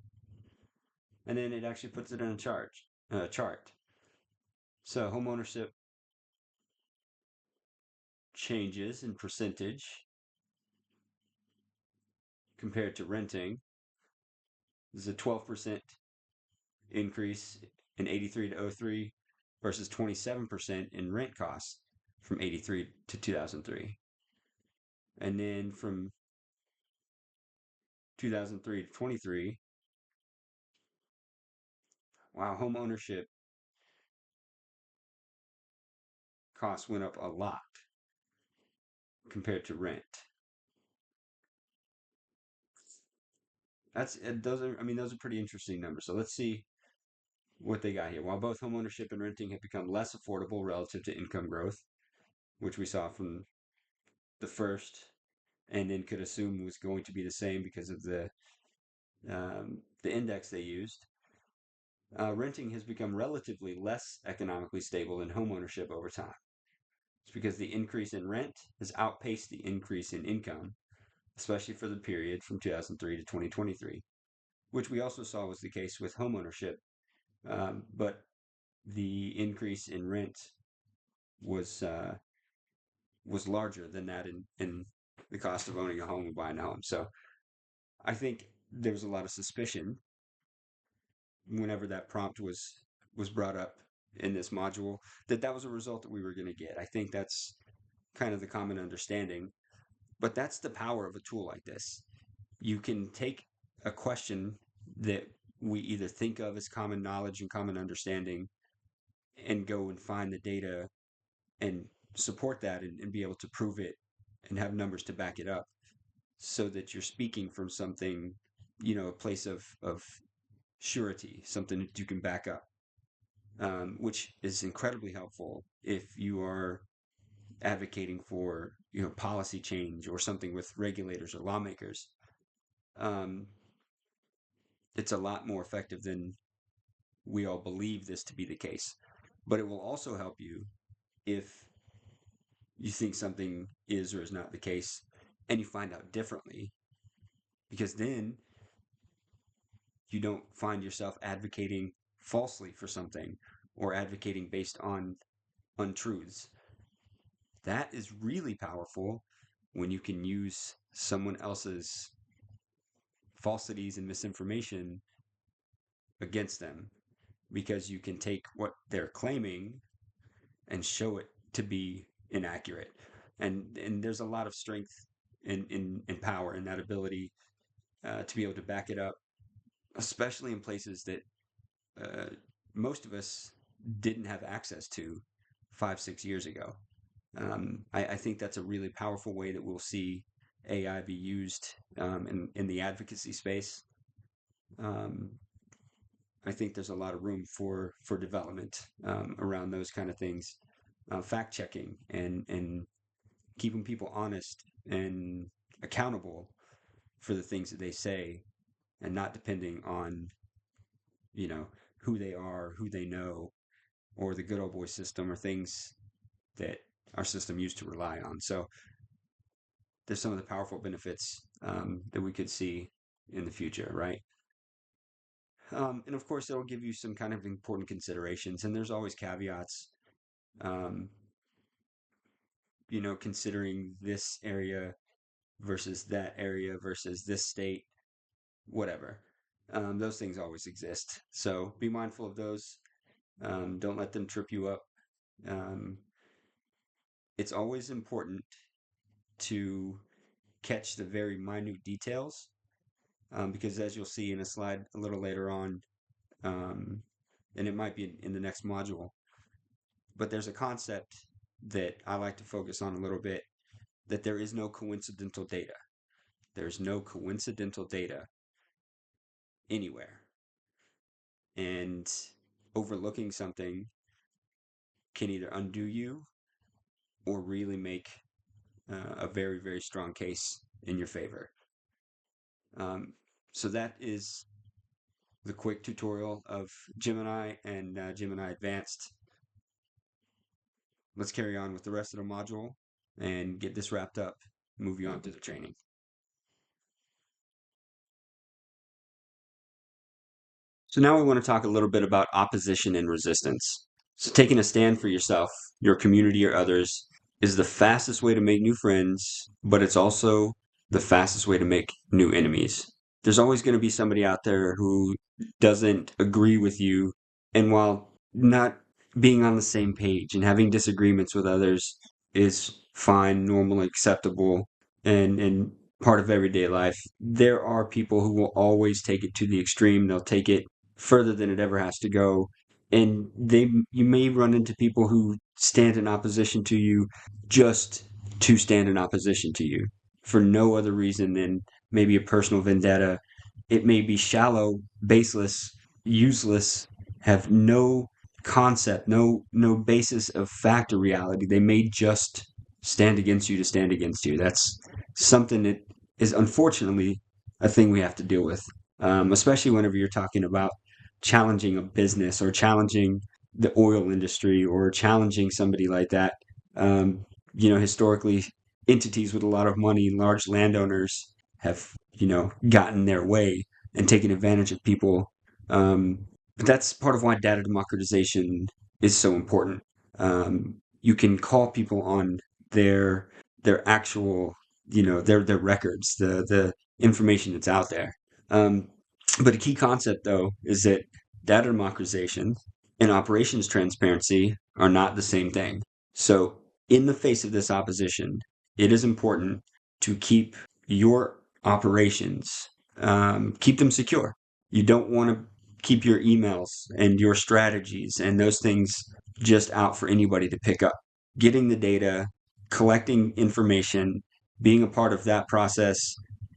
and then it actually puts it in a chart. So home ownership changes in percentage compared to renting. There's a 12% increase in 83 to 03 versus 27% in rent costs from 83 to 2003. And then from 2003 to 23, wow, home ownership costs went up a lot compared to rent. That's those are I mean those are pretty interesting numbers. So let's see what they got here. While both homeownership and renting have become less affordable relative to income growth, which we saw from the first, and then could assume was going to be the same because of the index they used. Renting has become relatively less economically stable than homeownership over time. It's because the increase in rent has outpaced the increase in income, especially for the period from 2003 to 2023, which we also saw was the case with homeownership. But the increase in rent was was larger than that in the cost of owning a home and buying a home. So I think there was a lot of suspicion whenever that prompt was brought up in this module that that was a result that we were going to get. I think that's kind of the common understanding, but that's the power of a tool like this. You can take a question that we either think of as common knowledge and common understanding and go and find the data and support that and be able to prove it and have numbers to back it up so that you're speaking from something, a place of surety, something that you can back up, which is incredibly helpful if you are advocating for policy change or something with regulators or lawmakers. Um, it's a lot more effective than we all believe this to be the case. But it will also help you if you think something is or is not the case, and you find out differently, because then you don't find yourself advocating falsely for something or advocating based on untruths. That is really powerful when you can use someone else's falsities and misinformation against them, because you can take what they're claiming and show it to be inaccurate. And there's a lot of strength in power in that ability to be able to back it up, especially in places that uh, most of us didn't have access to 5, 6 years ago. I think that's a really powerful way that we'll see AI be used in the advocacy space. Um, I think there's a lot of room for development around those kind of things, fact checking and keeping people honest and accountable for the things that they say, and not depending on you know who they are, who they know, or the good old boy system, or things that our system used to rely on. So there's some of the powerful benefits that we could see in the future, right? And of course, it'll give you some kind of important considerations, and there's always caveats. Um, considering this area versus that area versus this state, whatever. Those things always exist. So be mindful of those. Don't let them trip you up. Um, it's always important to catch the very minute details, because as you'll see in a slide a little later on, um, and it might be in the next module, but there's a concept that I like to focus on a little bit, that there is no coincidental data. There's no coincidental data anywhere. And overlooking something can either undo you or really make a very, very strong case in your favor. Um, so that is the quick tutorial of Gemini and Gemini Advanced. Let's carry on with the rest of the module and get this wrapped up, move you on to the training. So now we want to talk a little bit about opposition and resistance. So taking a stand for yourself, your community, or others is the fastest way to make new friends, but it's also the fastest way to make new enemies. There's always going to be somebody out there who doesn't agree with you, and while not being on the same page and having disagreements with others is fine, normal, acceptable, and part of everyday life, there are people who will always take it to the extreme. They'll take it further than it ever has to go. And you may run into people who stand in opposition to you just to stand in opposition to you for no other reason than maybe a personal vendetta. It may be shallow, baseless, useless, have no concept, no basis of fact or reality. They may just stand against you to stand against you. That's something that is unfortunately a thing we have to deal with, especially whenever you're talking about challenging a business or challenging the oil industry or challenging somebody like that. Historically, entities with a lot of money, large landowners, have gotten their way and taken advantage of people. But that's part of why data democratization is so important. You can call people on their actual, their records, the information that's out there. Um, but a key concept, though, is that data democratization and operations transparency are not the same thing. So, in the face of this opposition, it is important to keep your operations, keep them secure. You don't want to keep your emails and your strategies and those things just out for anybody to pick up. Getting the data, collecting information, being a part of that process,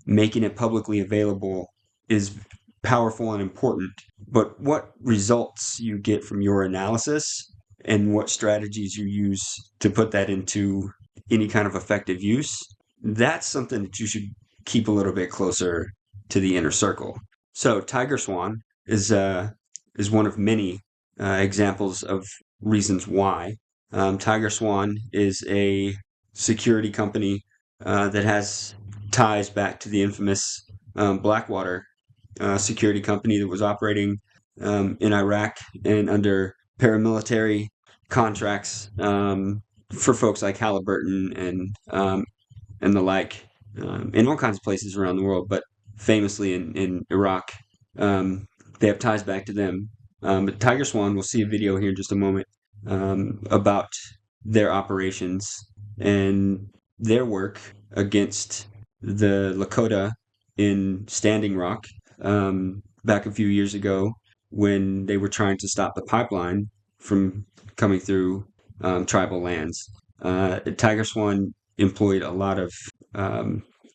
making it publicly available is powerful and important. But what results you get from your analysis and what strategies you use to put that into any kind of effective use, that's something that you should keep a little bit closer to the inner circle. So Tiger Swan is one of many examples of reasons why. Tiger Swan is a security company that has ties back to the infamous Blackwater security company that was operating in Iraq and under paramilitary contracts for folks like Halliburton and the like, in all kinds of places around the world, but famously in Iraq. They have ties back to them. But Tiger Swan, we'll see a video here in just a moment about their operations and their work against the Lakota in Standing Rock back a few years ago when they were trying to stop the pipeline from coming through tribal lands. Tiger Swan employed a lot of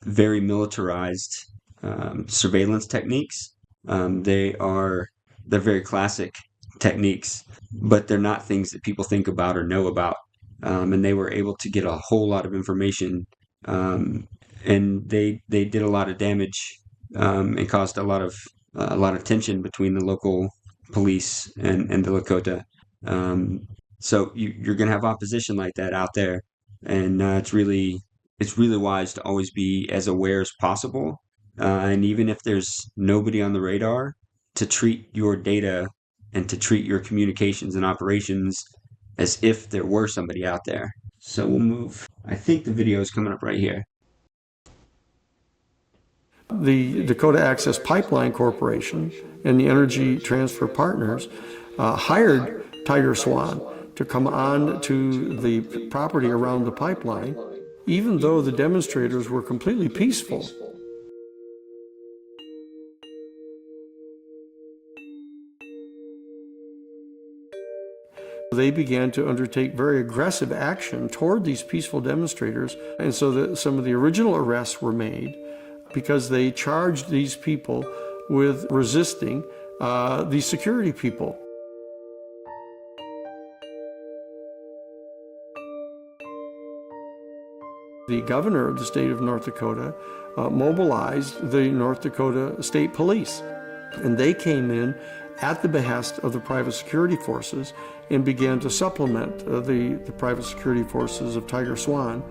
very militarized surveillance techniques. They're very classic techniques, but they're not things that people think about or know about. And they were able to get a whole lot of information, and they did a lot of damage and caused a lot of tension between the local police and the Lakota. So you're going to have opposition like that out there, and it's really wise to always be as aware as possible. And even if there's nobody on the radar, to treat your data and to treat your communications and operations as if there were somebody out there. So we'll move. I think the video is coming up right here. The Dakota Access Pipeline Corporation and the Energy Transfer Partners hired Tiger Swan to come on to the property around the pipeline, even though the demonstrators were completely peaceful. They began to undertake very aggressive action toward these peaceful demonstrators, and so some of the original arrests were made because they charged these people with resisting these security people. The governor of the state of North Dakota mobilized the North Dakota State Police, and they came in at the behest of the private security forces and began to supplement the private security forces of Tiger Swan.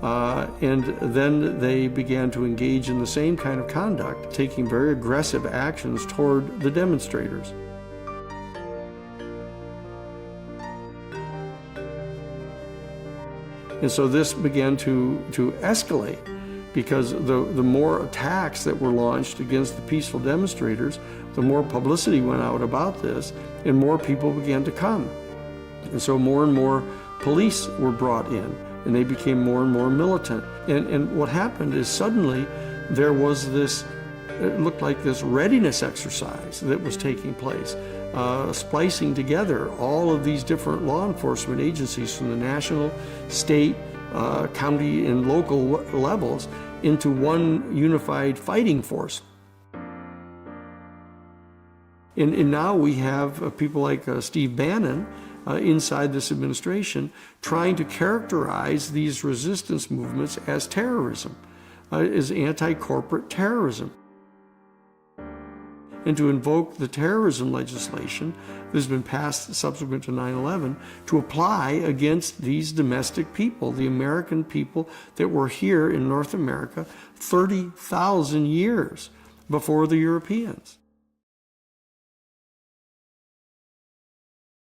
And then they began to engage in the same kind of conduct, taking very aggressive actions toward the demonstrators. And so this began to escalate, because the more attacks that were launched against the peaceful demonstrators, the more publicity went out about this, and more people began to come. And so more and more police were brought in, and they became more and more militant. And what happened is suddenly there was this, it looked like this readiness exercise that was taking place, splicing together all of these different law enforcement agencies from the national, state, county, and local levels into one unified fighting force. And now we have people like Steve Bannon inside this administration trying to characterize these resistance movements as terrorism, as anti-corporate terrorism, and to invoke the terrorism legislation that has been passed subsequent to 9/11 to apply against these domestic people, the American people that were here in North America 30,000 years before the Europeans.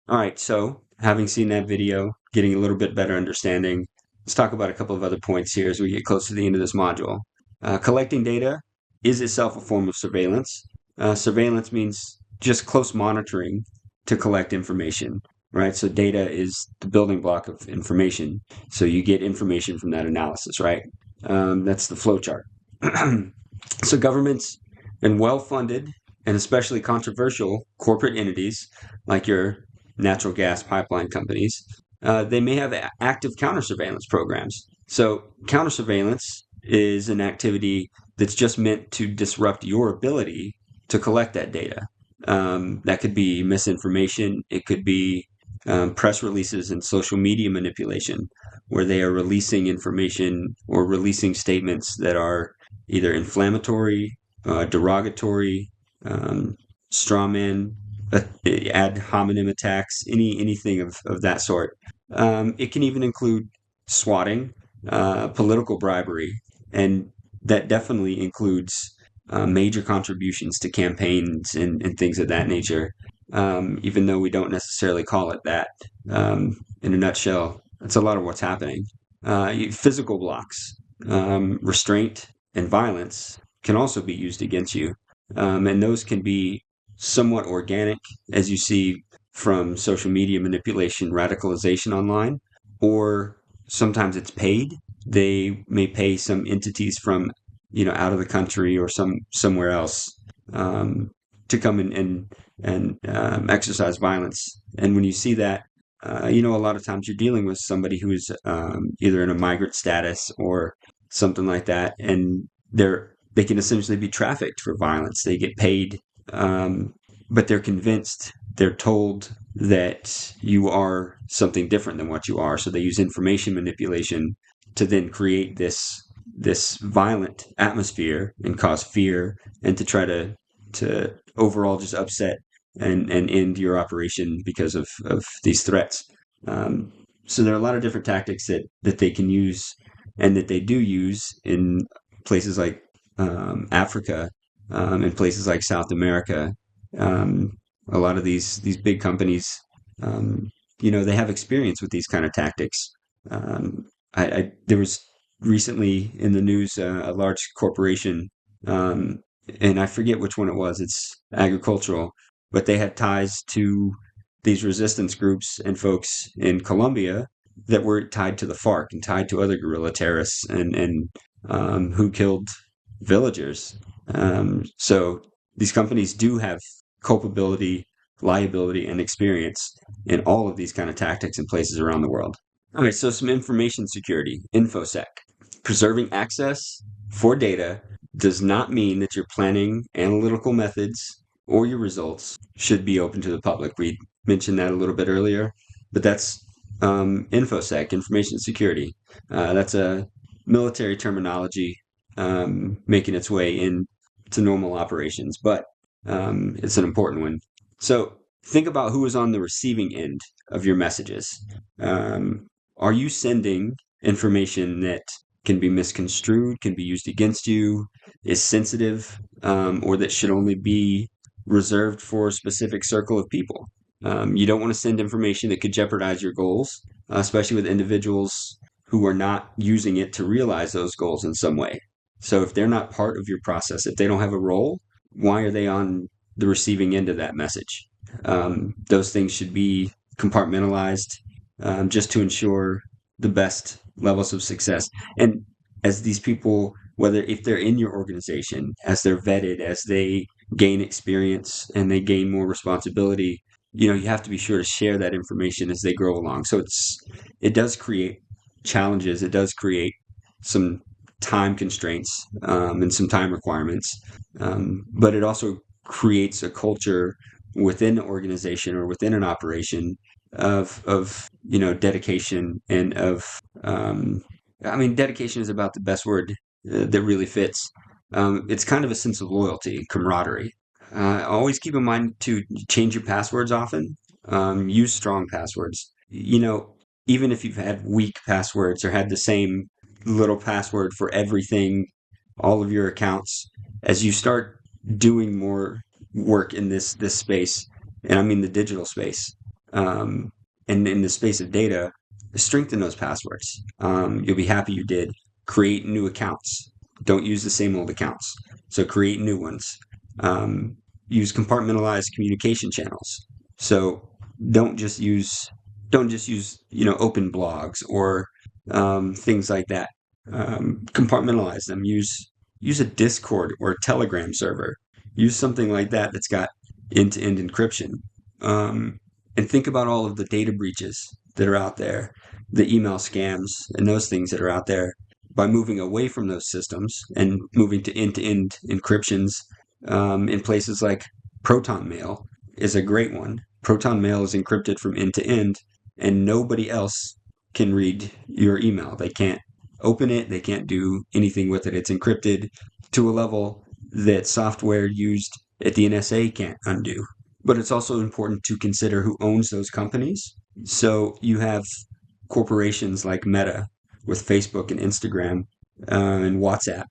All right, so having seen that video, getting a little bit better understanding, let's talk about a couple of other points here as we get close to the end of this module. Collecting data is itself a form of surveillance. Surveillance means just close monitoring to collect information, right? So data is the building block of information. So you get information from that analysis, right? That's the flow chart. So governments and well-funded and especially controversial corporate entities like your natural gas pipeline companies, they may have active counter-surveillance programs. So counter-surveillance is an activity that's just meant to disrupt your ability to collect that data. That could be misinformation. It could be press releases and social media manipulation, where they are releasing information or releasing statements that are either inflammatory, derogatory, strawman, ad hominem attacks, anything of that sort. It can even include swatting, political bribery, and that definitely includes major contributions to campaigns and things of that nature. Even though we don't necessarily call it that. In a nutshell, that's a lot of what's happening. Physical blocks, restraint, and violence can also be used against you. And those can be somewhat organic, as you see from social media manipulation, radicalization online, or sometimes it's paid. They may pay some entities from, out of the country or somewhere else, um, to come in and exercise violence. And when you see that, a lot of times you're dealing with somebody who is either in a migrant status or something like that, and they can essentially be trafficked for violence. They get paid, um, but they're convinced, they're told that you are something different than what you are. So they use information manipulation to then create this violent atmosphere and cause fear, and to try to overall just upset and end your operation because of these threats. Um, so there are a lot of different tactics that they can use and that they do use in places like Africa, in places like South America. Um, a lot of these big companies, um, they have experience with these kind of tactics. There was recently in the news a large corporation, um, and I forget which one it was. It's agricultural, but they had ties to these resistance groups and folks in Colombia that were tied to the FARC and tied to other guerrilla terrorists and who killed villagers. So these companies do have culpability, liability, and experience in all of these kind of tactics in places around the world. All right, so some information security, InfoSec. Preserving access for data does not mean that your planning, analytical methods, or your results should be open to the public. We mentioned that a little bit earlier, but that's InfoSec, information security. That's a military terminology making its way into normal operations, but it's an important one. So think about who is on the receiving end of your messages. Are you sending information that can be misconstrued, can be used against you, is sensitive, or that should only be reserved for a specific circle of people? You don't want to send information that could jeopardize your goals, especially with individuals who are not using it to realize those goals in some way. So if they're not part of your process, if they don't have a role, why are they on the receiving end of that message? Those things should be compartmentalized, just to ensure the best levels of success. And as these people, whether if they're in your organization, as they're vetted, as they gain experience and they gain more responsibility, you have to be sure to share that information as they grow along. So it does create challenges. It does create some time constraints, and some time requirements, but it also creates a culture within an organization or within an operation of dedication and of dedication is about the best word that really fits. It's kind of a sense of loyalty, camaraderie. Always keep in mind to change your passwords often. Use strong passwords. Even if you've had weak passwords or had the same little password for everything, all of your accounts, as you start doing more work in this space, and I mean the digital space, and in the space of data, strengthen those passwords. You'll be happy you did. Create new accounts. Don't use the same old accounts. So create new ones. Use compartmentalized communication channels. So don't just use open blogs or things like that. Compartmentalize them. Use a Discord or a Telegram server. Use something like that that's got end-to-end encryption. And think about all of the data breaches that are out there, the email scams, and those things that are out there. By moving away from those systems and moving to end-to-end encryptions, in places like Proton Mail is a great one. Proton Mail is encrypted from end to end, and nobody else can read your email. They can't open it. They can't do anything with it. It's encrypted to a level that software used at the NSA can't undo. But it's also important to consider who owns those companies. So you have corporations like Meta with Facebook and Instagram and WhatsApp.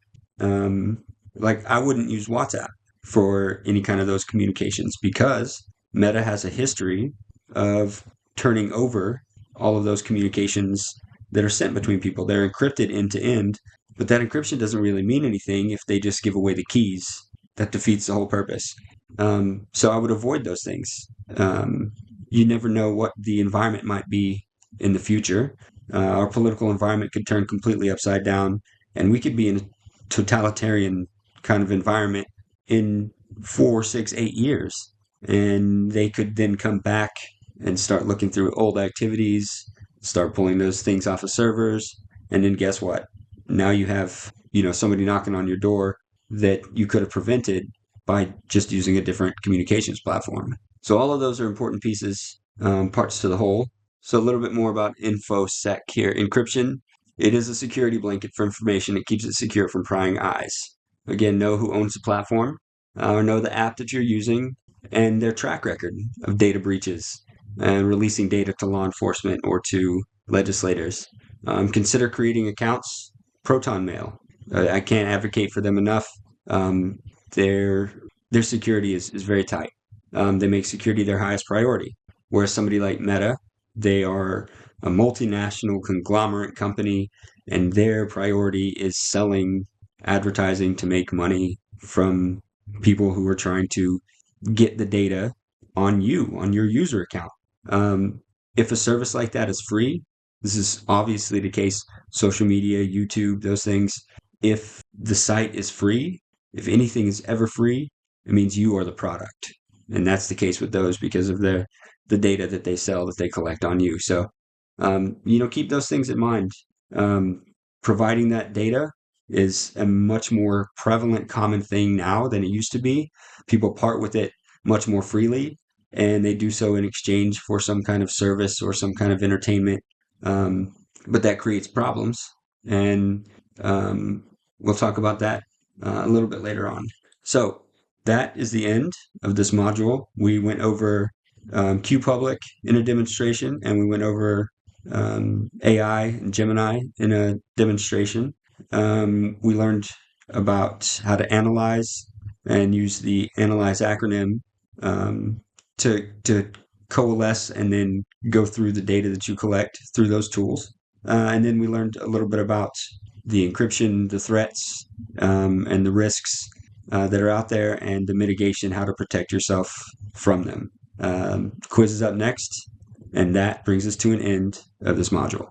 Like I wouldn't use WhatsApp for any kind of those communications because Meta has a history of turning over all of those communications that are sent between people. They're encrypted end to end, but that encryption doesn't really mean anything if they just give away the keys. That defeats the whole purpose. So I would avoid those things. You never know what the environment might be in the future. Our political environment could turn completely upside down, and we could be in a totalitarian kind of environment in 4, 6, 8 years. And they could then come back and start looking through old activities, start pulling those things off of servers, and then guess what? Now you have, somebody knocking on your door that you could have prevented by just using a different communications platform. So all of those are important pieces, parts to the whole. So a little bit more about InfoSec here. Encryption, it is a security blanket for information. It keeps it secure from prying eyes. Again, know who owns the platform, or know the app that you're using, and their track record of data breaches and releasing data to law enforcement or to legislators. Consider creating accounts. Proton Mail. I can't advocate for them enough. Their security is very tight. They make security their highest priority. Whereas somebody like Meta, they are a multinational conglomerate company, and their priority is selling advertising to make money from people who are trying to get the data on you, on your user account. If a service like that is free, this is obviously the case, social media, YouTube, those things. If the site is free, if anything is ever free, it means you are the product. And that's the case with those because of the data that they sell, that they collect on you. So, keep those things in mind. Providing that data is a much more prevalent, common thing now than it used to be. People part with it much more freely, and they do so in exchange for some kind of service or some kind of entertainment. But that creates problems, and we'll talk about that a little bit later on. So that is the end of this module. We went over QPublic in a demonstration, and we went over AI and Gemini in a demonstration. We learned about how to analyze and use the analyze acronym to coalesce and then go through the data that you collect through those tools. And then we learned a little bit about the encryption, the threats, and the risks that are out there, and the mitigation, how to protect yourself from them. Quiz is up next, and that brings us to an end of this module.